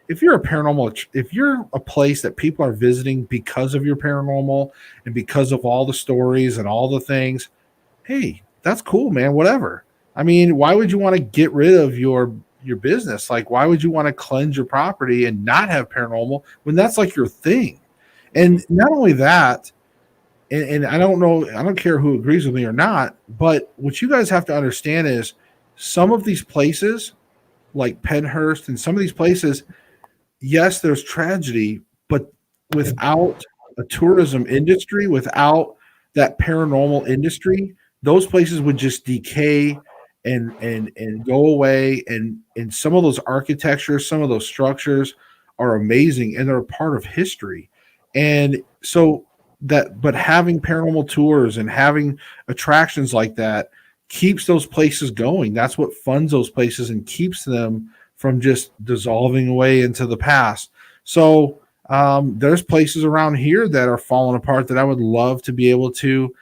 if you're a place that people are visiting because of your paranormal and because of all the stories and all the things, hey, that's cool, man. Whatever. I mean, why would you want to get rid of your business? Like, why would you want to cleanse your property and not have paranormal when that's like your thing? And not only that, and I don't know, I don't care who agrees with me or not, but what you guys have to understand is some of these places like Pennhurst and some of these places, yes, there's tragedy, but without a tourism industry, without that paranormal industry, those places would just decay and go away. And some of those architectures, some of those structures are amazing and they're a part of history. And so but having paranormal tours and having attractions like that keeps those places going. That's what funds those places and keeps them from just dissolving away into the past. So there's places around here that are falling apart that I would love to be able to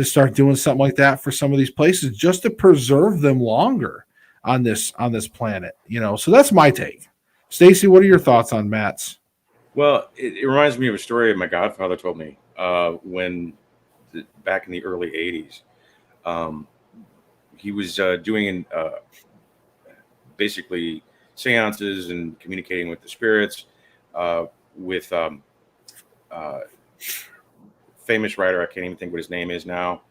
start doing something like that for some of these places just to preserve them longer on this planet. So that's my take. Stacy, what are your thoughts on Matt's? Well, it reminds me of a story my godfather told me when back in the early 80s. He was doing basically seances and communicating with the spirits, with uh, famous writer. I can't even think what his name is now.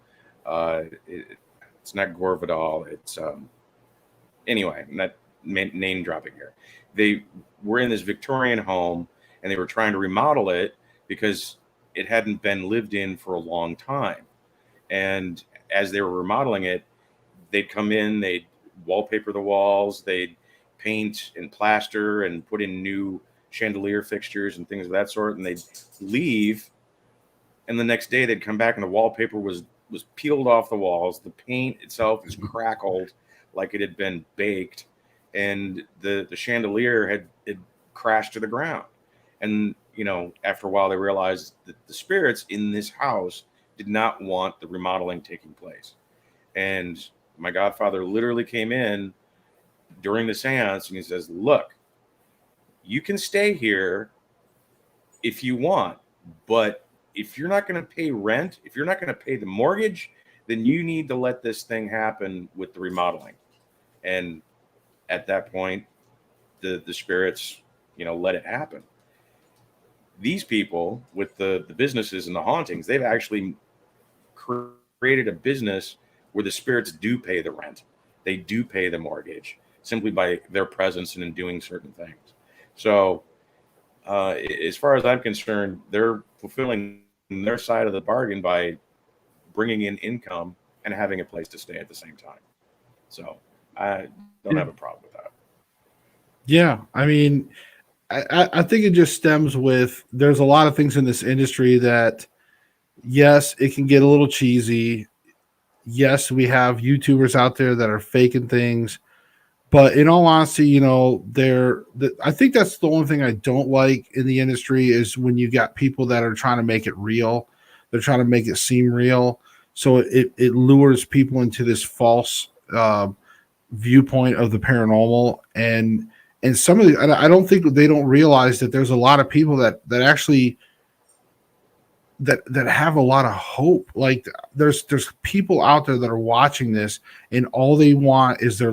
It's not Gore Vidal. It's anyway. I'm not name dropping here. They were in this Victorian home, and they were trying to remodel it because it hadn't been lived in for a long time. And as they were remodeling it, they'd come in, they'd wallpaper the walls, they'd paint and plaster and put in new chandelier fixtures and things of that sort, and they'd leave, and the next day they'd come back and the wallpaper was peeled off the walls, the paint itself is crackled like it had been baked, and the chandelier had crashed to the ground. And after a while they realized that the spirits in this house did not want the remodeling taking place. And my godfather literally came in during the seance and he says, look, you can stay here if you want, but if you're not going to pay rent, if you're not going to pay the mortgage, then you need to let this thing happen with the remodeling. And at that point, the spirits, let it happen. These people with the businesses and the hauntings, they've actually created a business where the spirits do pay the rent. They do pay the mortgage simply by their presence and in doing certain things. So as far as I'm concerned, they're fulfilling their side of the bargain by bringing in income and having a place to stay at the same time. So I don't have a problem with that. Yeah. I mean, I think it just stems with there's a lot of things in this industry that, yes, it can get a little cheesy. Yes, we have YouTubers out there that are faking things. But in all honesty, I think that's the only thing I don't like in the industry is when you got people that are trying to make it real. They're trying to make it seem real. So it lures people into this false viewpoint of the paranormal. And some of the, I don't think they don't realize that there's a lot of people that actually that have a lot of hope. Like there's people out there that are watching this and all they want is their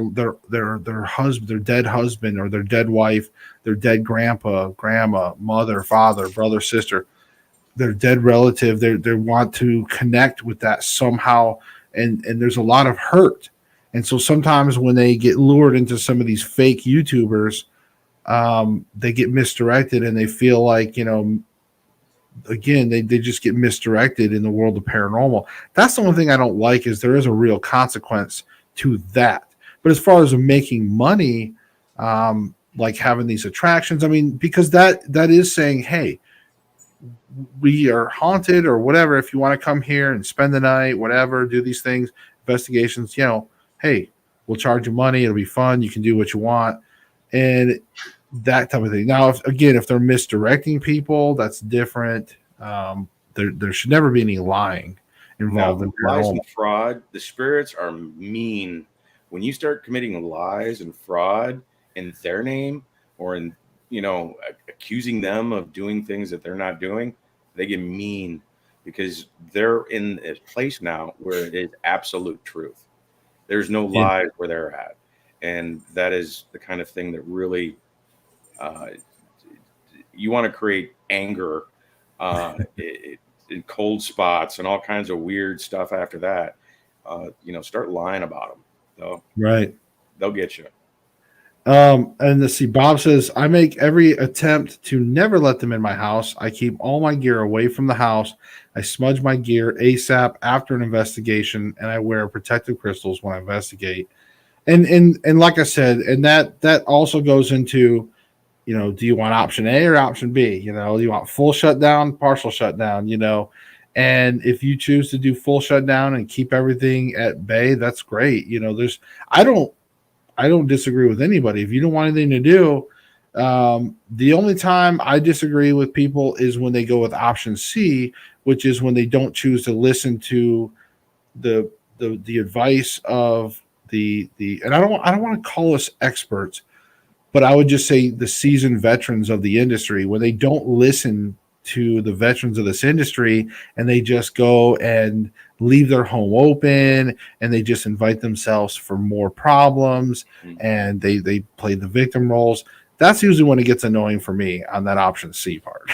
husband, their dead husband or their dead wife, their dead grandpa, grandma, mother, father, brother, sister, their dead relative. They want to connect with that somehow. And there's a lot of hurt. And so sometimes when they get lured into some of these fake YouTubers, they get misdirected and they feel like, again, they just get misdirected in the world of paranormal. That's the one thing I don't like is there is a real consequence to that. But as far as making money, like having these attractions, I mean, because that is saying, hey, we are haunted or whatever. If you want to come here and spend the night, whatever, do these things, investigations, hey, we'll charge you money. It'll be fun. You can do what you want. And that type of thing. Now, if they're misdirecting people, that's different. There should never be any lying involved in lies and fraud. The spirits are mean. When you start committing lies and fraud in their name or in, accusing them of doing things that they're not doing, they get mean because they're in a place now where it is absolute truth. There's no lies where they're at. And that is the kind of thing that really you want to create anger in cold spots and all kinds of weird stuff after that. Start lying about them. They'll get you. And let's see, Bob says, I make every attempt to never let them in my house. I keep all my gear away from the house. I smudge my gear ASAP after an investigation, and I wear protective crystals when I investigate. And like I said, and that also goes into, do you want option A or option B? Do you want full shutdown, partial shutdown, and if you choose to do full shutdown and keep everything at bay, that's great. I don't disagree with anybody. If you don't want anything to do, the only time I disagree with people is when they go with option C, which is when they don't choose to listen to the advice of the and I don't want to call us experts, but I would just say the seasoned veterans of the industry, when they don't listen to the veterans of this industry and they just go and leave their home open and they just invite themselves for more problems and they play the victim roles. That's usually when it gets annoying for me on that option C part.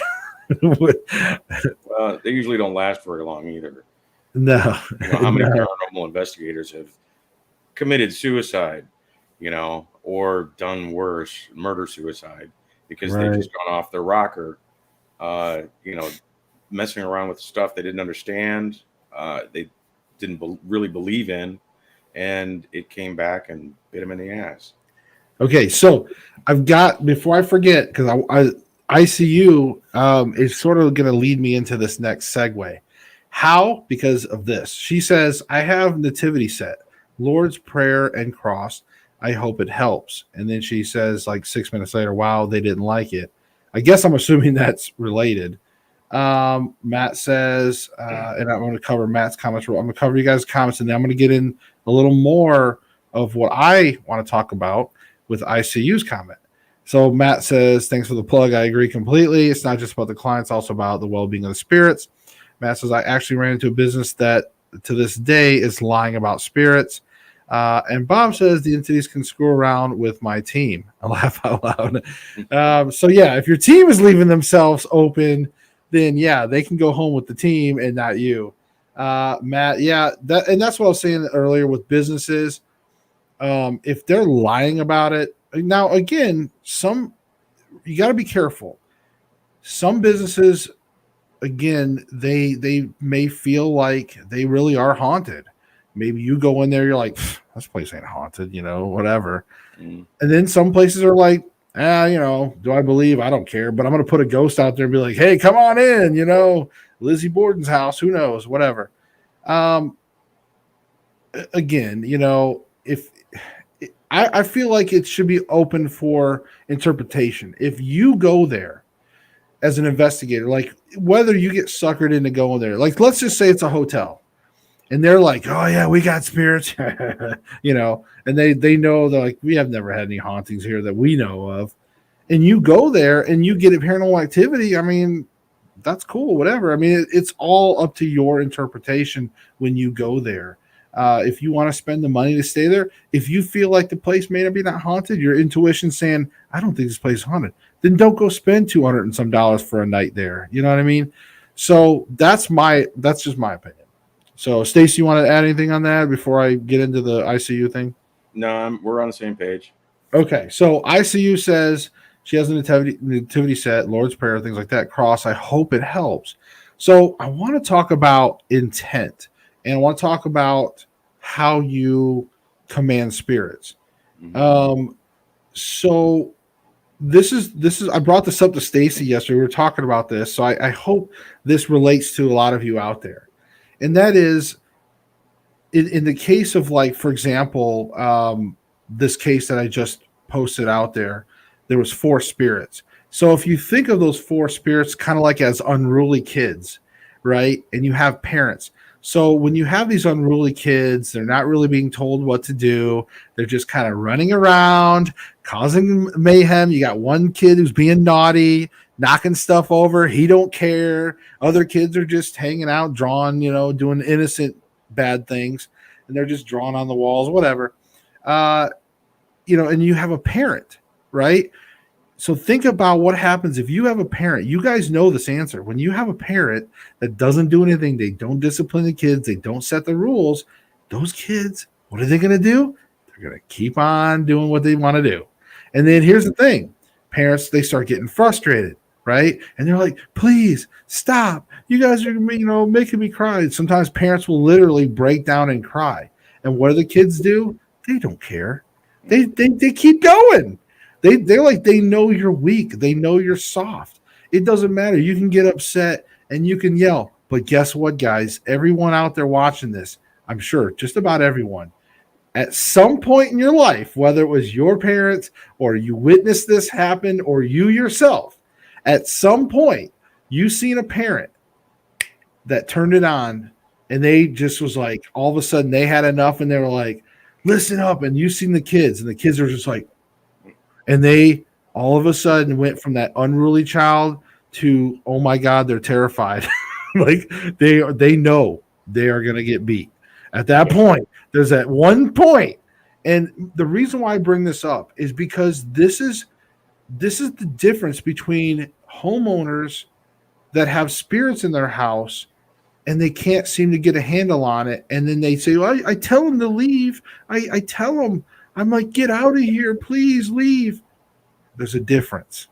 They usually don't last very long either. No, How many no. paranormal investigators have committed suicide, or done worse, murder suicide, because they've Right. just gone off their rocker, uh, you know, messing around with stuff they didn't understand, they didn't really believe in, and it came back and bit them in the ass. Okay, so I've got before I forget because ICU is sort of going to lead me into this next segue. How? Because of this. She says, I have nativity set, Lord's Prayer and cross. I hope it helps. And then she says, like 6 minutes later, wow, they didn't like it. I guess I'm assuming that's related. Matt says, and I'm going to cover Matt's comments. I'm going to cover you guys' comments, and then I'm going to get in a little more of what I want to talk about with ICU's comment. So Matt says, thanks for the plug. I agree completely. It's not just about the clients, also about the well-being of the spirits. Matt says, I actually ran into a business that to this day is lying about spirits. And Bob says the entities can screw around with my team. I laugh out loud. So yeah, if your team is leaving themselves open, then yeah, they can go home with the team and not you. Matt, yeah, that's what I was saying earlier with businesses. If they're lying about it, now again, you got to be careful. Some businesses, again, they may feel like they really are haunted. Maybe you go in there, you're like, this place ain't haunted, whatever. And then some places are like, do I believe? I don't care, but I'm going to put a ghost out there and be like, hey, come on in, Lizzie Borden's house, who knows, whatever. Again, if I feel like it should be open for interpretation. If you go there as an investigator, like whether you get suckered into going there, like let's just say it's a hotel and they're like, oh yeah, we got spirits, and they know they're like, we have never had any hauntings here that we know of. And you go there and you get a paranormal activity. I mean, that's cool, whatever. I mean, it's all up to your interpretation when you go there. If you want to spend the money to stay there, if you feel like the place may not be that haunted, your intuition saying, I don't think this place is haunted, then don't go spend $200 and some dollars for a night there. You know what I mean? So that's just my opinion. So Stacy, you want to add anything on that before I get into the ICU thing? No, we're on the same page. Okay. So ICU says she has a nativity set, Lord's Prayer, things like that. Cross. I hope it helps. So I want to talk about intent. And I want to talk about how you command spirits. So this is I brought this up to Stacy yesterday. We were talking about this. So I hope this relates to a lot of you out there. And that is in the case of, like, for example, this case that I just posted out there was 4 spirits. So if you think of those 4 spirits kind of like as unruly kids, right? And you have parents. So when you have these unruly kids, they're not really being told what to do. They're just kind of running around, causing mayhem. You got one kid who's being naughty, knocking stuff over. He don't care. Other kids are just hanging out, drawing, doing innocent bad things. And they're just drawing on the walls, whatever. And you have a parent, right? So think about what happens if you have a parent. You guys know this answer. When you have a parent that doesn't do anything, they don't discipline the kids, they don't set the rules, those kids, what are they going to do? They're going to keep on doing what they want to do. And then here's the thing. Parents, they start getting frustrated, right? And they're like, please stop. You guys are, making me cry. Sometimes parents will literally break down and cry. And what do the kids do? They don't care. They keep going. They're like, they know you're weak. They know you're soft. It doesn't matter. You can get upset and you can yell. But guess what, guys? Everyone out there watching this, I'm sure, just about everyone, at some point in your life, whether it was your parents or you witnessed this happen or you yourself, at some point, you seen a parent that turned it on and they just was like, all of a sudden they had enough and they were like, listen up. And you seen the kids and the kids are just like, and they all of a sudden went from that unruly child to, oh my God, they're terrified. Like they know they are going to get beat. At that point, there's that one point. And the reason why I bring this up is because this is the difference between homeowners that have spirits in their house and they can't seem to get a handle on it. And then they say, well, I tell them to leave. I tell them, I'm like, get out of here, please leave. There's a difference.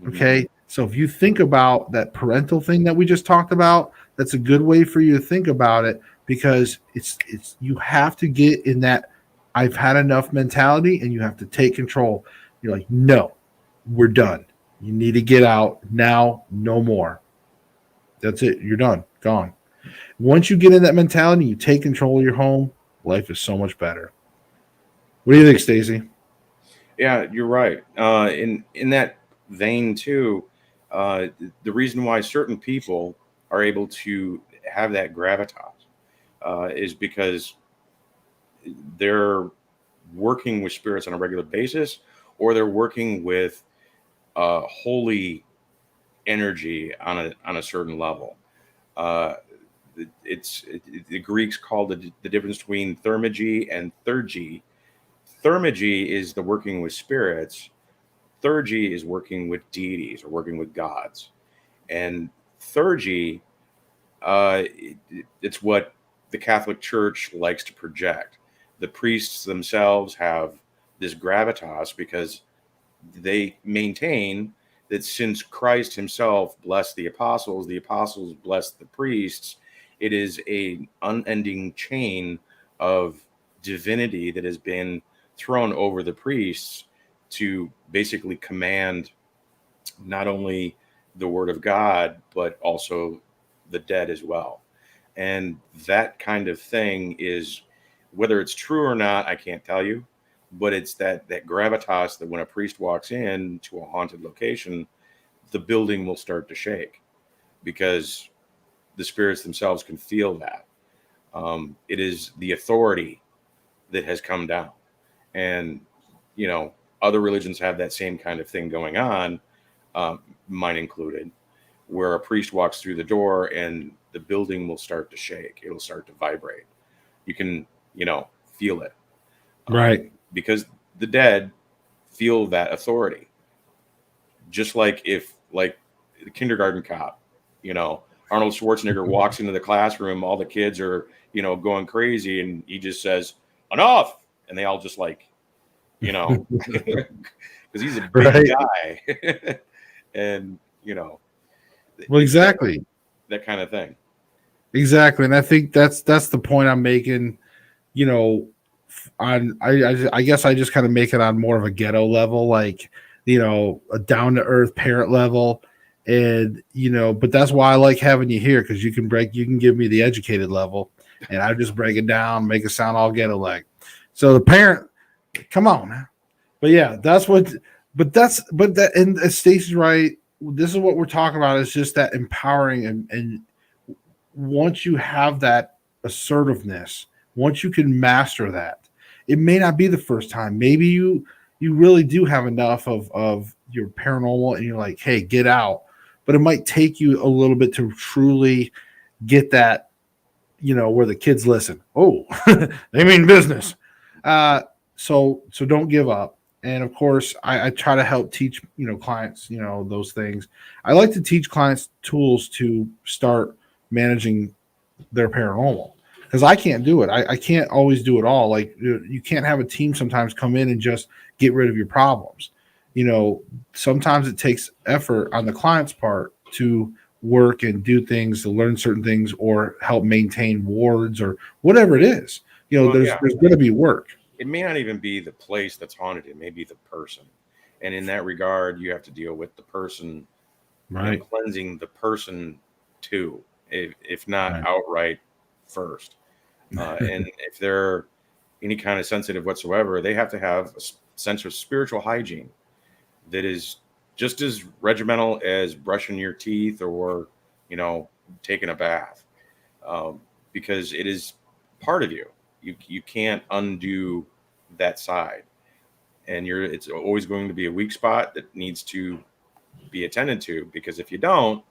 Okay. So if you think about that parental thing that we just talked about, that's a good way for you to think about it, because it's you have to get in that I've had enough mentality and you have to take control. You're like, no, we're done. You need to get out now, no more. That's it. You're done. Gone. Once you get in that mentality, you take control of your home, life is so much better. What do you think, Stacy? Yeah, you're right. In that vein too, the reason why certain people are able to have that gravitas is because they're working with spirits on a regular basis, or they're working with holy energy on a certain level. Uh, the Greeks called the difference between thermagy and theurgy. Thermagy is the working with spirits. Theurgy is working with deities or working with gods. And theurgy, it's what the Catholic Church likes to project. The priests themselves have this gravitas because they maintain that since Christ himself blessed the apostles blessed the priests, it is a unending chain of divinity that has been thrown over the priests to basically command not only the word of God, but also the dead as well. And that kind of thing is, whether it's true or not, I can't tell you, but it's that gravitas that when a priest walks in to a haunted location, the building will start to shake because the spirits themselves can feel that. It is the authority that has come down. And, you know, other religions have that same kind of thing going on, mine included, where a priest walks through the door and the building will start to shake. It'll start to vibrate. You can, feel it. Right. Because the dead feel that authority. Just like if, like, the kindergarten cop, Arnold Schwarzenegger walks into the classroom, all the kids are, going crazy, and he just says, enough. And they all just because he's a big Right. guy. And, Well, it's exactly. that kind of thing. Exactly. And I think that's the point I'm making, you know, on I guess I just kind of make it on more of a ghetto level, like, a down to earth parent level. And, but that's why I like having you here, because you can give me the educated level and I just break it down, make it sound all ghetto like. So the parent, come on now. But yeah, but that, and Stacey's right. This is what we're talking about, is just that empowering, and once you have that assertiveness, once you can master that, it may not be the first time. Maybe you really do have enough of your paranormal and you're like, hey, get out. But it might take you a little bit to truly get that, where the kids listen. Oh, they mean business. So don't give up. And of course, I try to help teach, clients, those things. I like to teach clients tools to start managing their paranormal, because I can't do it. I can't always do it all. Like, you can't have a team sometimes come in and just get rid of your problems. Sometimes it takes effort on the client's part to work and do things, to learn certain things, or help maintain wards or whatever it is. Well, There's going to be work. it may not even be the place that's haunted. It may be the person. And in that regard, you have to deal with the person, Right. cleansing the person too, if not Right. outright first. And if they're any kind of sensitive whatsoever, they have to have a sense of spiritual hygiene that is just as regimental as brushing your teeth or, taking a bath, because it is part of you. You can't undo that side, and it's always going to be a weak spot that needs to be attended to, because if you don't,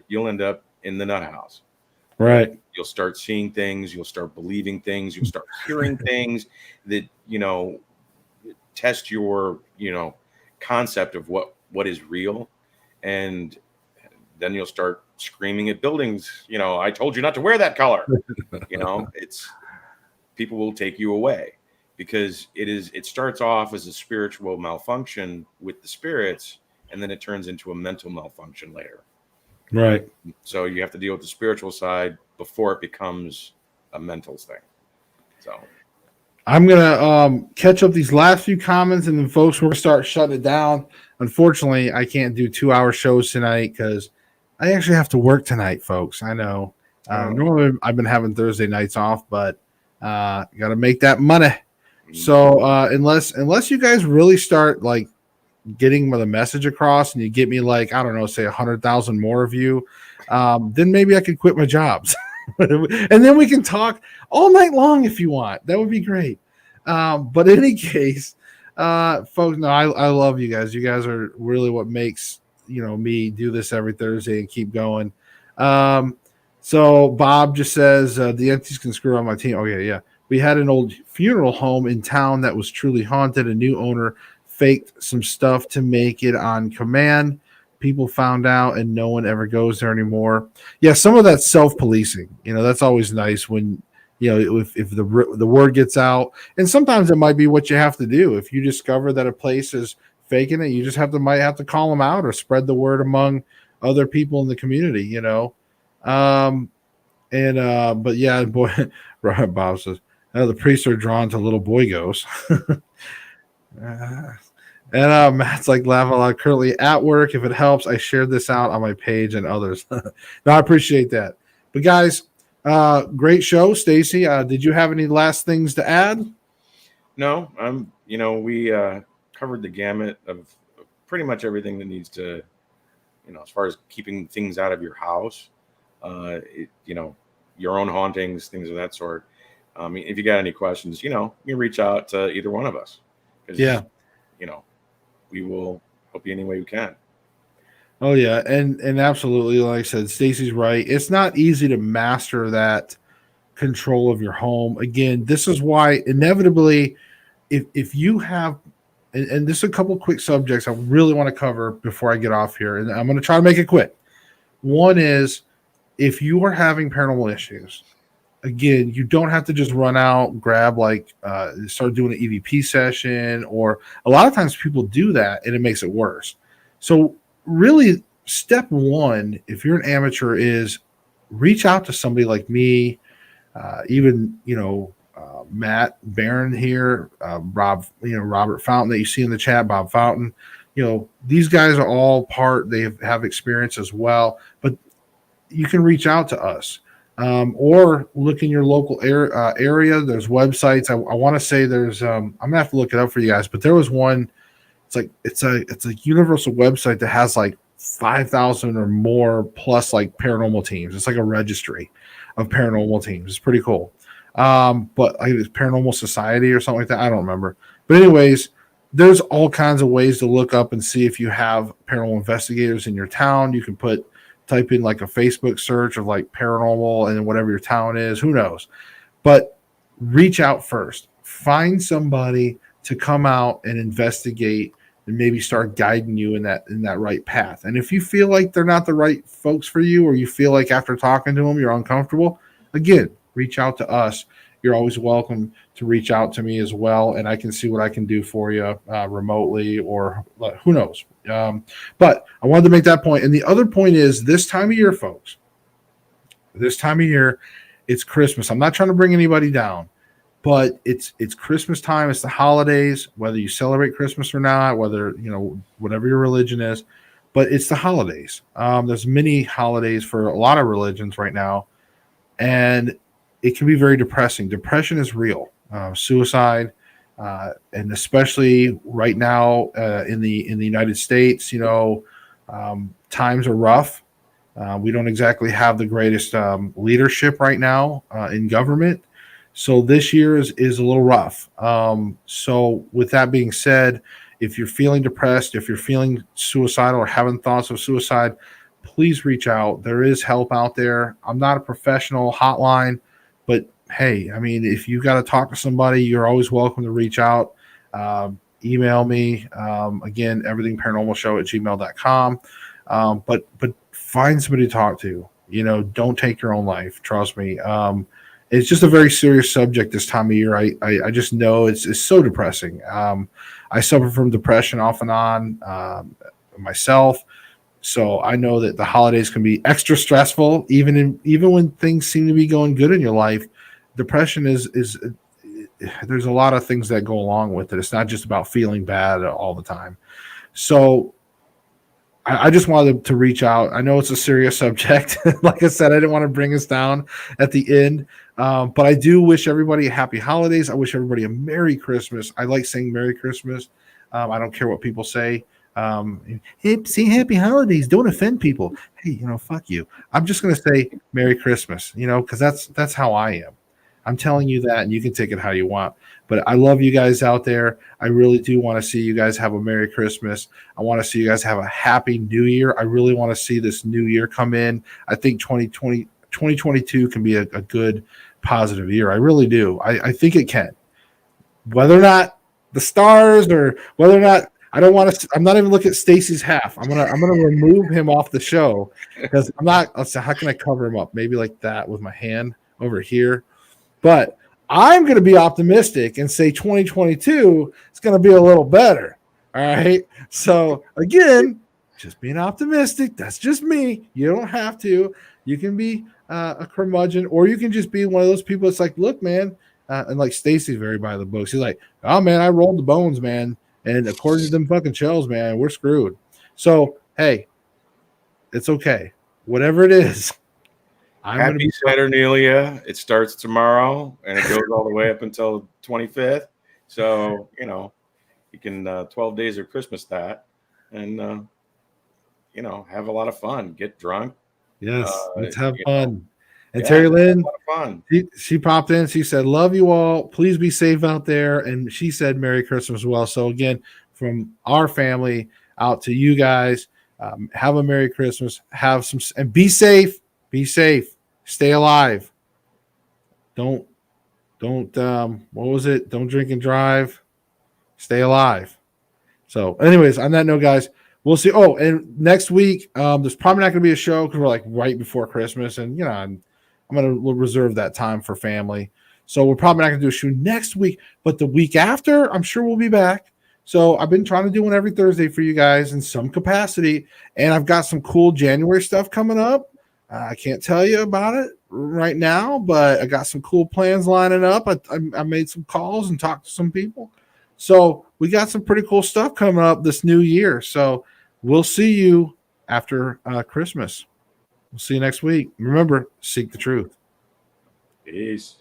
you'll end up in the nut house. Right. You'll start seeing things, you'll start believing things, you'll start hearing things that, test your, concept of what is real. And then you'll start screaming at buildings, I told you not to wear that color. It's people will take you away because it starts off as a spiritual malfunction with the spirits, and then it turns into a mental malfunction later. Right. So you have to deal with the spiritual side before it becomes a mental thing. So I'm gonna catch up these last few comments, and then folks, we're gonna start shutting it down. Unfortunately, I can't do 2 hour shows tonight because I actually have to work tonight, folks. I know. Normally, I've been having Thursday nights off, but got to make that money. So unless you guys really start like getting the message across, and you get me like, I don't know, say 100,000 more of you, then maybe I could quit my jobs. And then we can talk all night long if you want. That would be great. But in any case, folks, no, I love you guys. You guys are really what makes me do this every Thursday and keep going. So Bob just says the entities can screw on my team. Okay, yeah. We had an old funeral home in town that was truly haunted. A new owner faked some stuff to make it on command. People found out, and no one ever goes there anymore. Yeah, some of that's self-policing. That's always nice when if the word gets out, and sometimes it might be what you have to do. If you discover that a place is faking it, you just might have to call them out or spread the word among other people in the community. But yeah, boy, Bob says the priests are drawn to little boy ghosts. And Matt's like laughing a lot. Currently at work. If it helps, I shared this out on my page and others. No, I appreciate that. But guys, great show, Stacy. Did you have any last things to add? No, we covered the gamut of pretty much everything that needs to, as far as keeping things out of your house, your own hauntings, things of that sort. If you got any questions, you can reach out to either one of us. Yeah. We will help you any way we can. Oh yeah, and absolutely, like I said, Stacy's right. It's not easy to master that control of your home. Again, this is why inevitably, if you have, and this is a couple quick subjects I really want to cover before I get off here, and I'm going to try to make it quick. One is if you are having paranormal issues, again, you don't have to just run out, grab start doing an EVP session, or a lot of times people do that and it makes it worse. So really, step one, if you're an amateur, is reach out to somebody like me, even Matt Barron here, Robert Fountain that you see in the chat, Bob Fountain. These guys are all they have experience as well, but you can reach out to us. Or look in your local area. There's websites. I want to say there's. I'm gonna have to look it up for you guys. But there was one. It's a universal website that has like 5,000 or more plus like paranormal teams. It's like a registry of paranormal teams. It's pretty cool. But I think it's Paranormal Society or something like that. I don't remember. But anyways, there's all kinds of ways to look up and see if you have paranormal investigators in your town. You can type in like a Facebook search of like paranormal and whatever your town is, who knows, but reach out first, find somebody to come out and investigate and maybe start guiding you in that right path. And if you feel like they're not the right folks for you, or you feel like after talking to them, you're uncomfortable, again, reach out to us. You're always welcome to reach out to me as well, and I can see what I can do for you remotely, or who knows. But I wanted to make that point. And the other point is this time of year, folks, it's Christmas. I'm not trying to bring anybody down, but it's Christmas time. It's the holidays, whether you celebrate Christmas or not, whether, whatever your religion is, but it's the holidays. There's many holidays for a lot of religions right now, and it can be very depressing. Depression is real. Suicide, and especially right now in the United States, times are rough. We don't exactly have the greatest leadership right now in government, so this year is a little rough. So with that being said, if you're feeling depressed, if you're feeling suicidal or having thoughts of suicide, please reach out. There is help out there. I'm not a professional hotline, but hey, I mean, if you got to talk to somebody, you're always welcome to reach out. Email me. Again, everythingparanormalshow@gmail.com. But find somebody to talk to. Don't take your own life. Trust me. It's just a very serious subject this time of year. I just know it's so depressing. I suffer from depression off and on myself, so I know that the holidays can be extra stressful, even when things seem to be going good in your life. Depression is there's a lot of things that go along with it. It's not just about feeling bad all the time. So I just wanted to reach out. I know it's a serious subject. Like I said, I didn't want to bring us down at the end. But I do wish everybody a happy holidays. I wish everybody a Merry Christmas. I like saying Merry Christmas. I don't care what people say. Hey, say happy holidays. Don't offend people. Hey, fuck you. I'm just going to say Merry Christmas, because that's how I am. I'm telling you that, and you can take it how you want. But I love you guys out there. I really do want to see you guys have a Merry Christmas. I want to see you guys have a Happy New Year. I really want to see this new year come in. I think 2022 can be a good, positive year. I really do. I think it can. Whether or not the stars or whether or not I don't want to. I'm not even looking at Stacy's half. I'm gonna remove him off the show because I'm not. Let's say, how can I cover him up? Maybe like that with my hand over here. But I'm going to be optimistic and say 2022 is going to be a little better. All right. So again, just being optimistic. That's just me. You don't have to. You can be a curmudgeon, or you can just be one of those people that's like, look, man. And like Stacy's very by the books. He's like, oh man, I rolled the bones, man. And according to them fucking shells, man, we're screwed. So hey, it's okay. Whatever it is. Happy Saturnalia. It starts tomorrow and it goes all the way up until the 25th. So, you can 12 days of Christmas that and, have a lot of fun. Get drunk. Yes, let's have fun. And Terry Lynn, fun. She popped in. She said, love you all. Please be safe out there. And she said Merry Christmas as well. So again, from our family out to you guys, have a Merry Christmas. Have some and be safe. Be safe. Stay alive. Don't what was it? Don't drink and drive. Stay alive. So, anyways, on that note, guys, we'll see. Oh, and next week, there's probably not going to be a show because we're like right before Christmas, and I'm going to reserve that time for family. So we're probably not going to do a show next week, but the week after, I'm sure we'll be back. So I've been trying to do one every Thursday for you guys in some capacity, and I've got some cool January stuff coming up. I can't tell you about it right now, but I got some cool plans lining up. I made some calls and talked to some people. So we got some pretty cool stuff coming up this new year. So we'll see you after Christmas. We'll see you next week. Remember, seek the truth. Peace.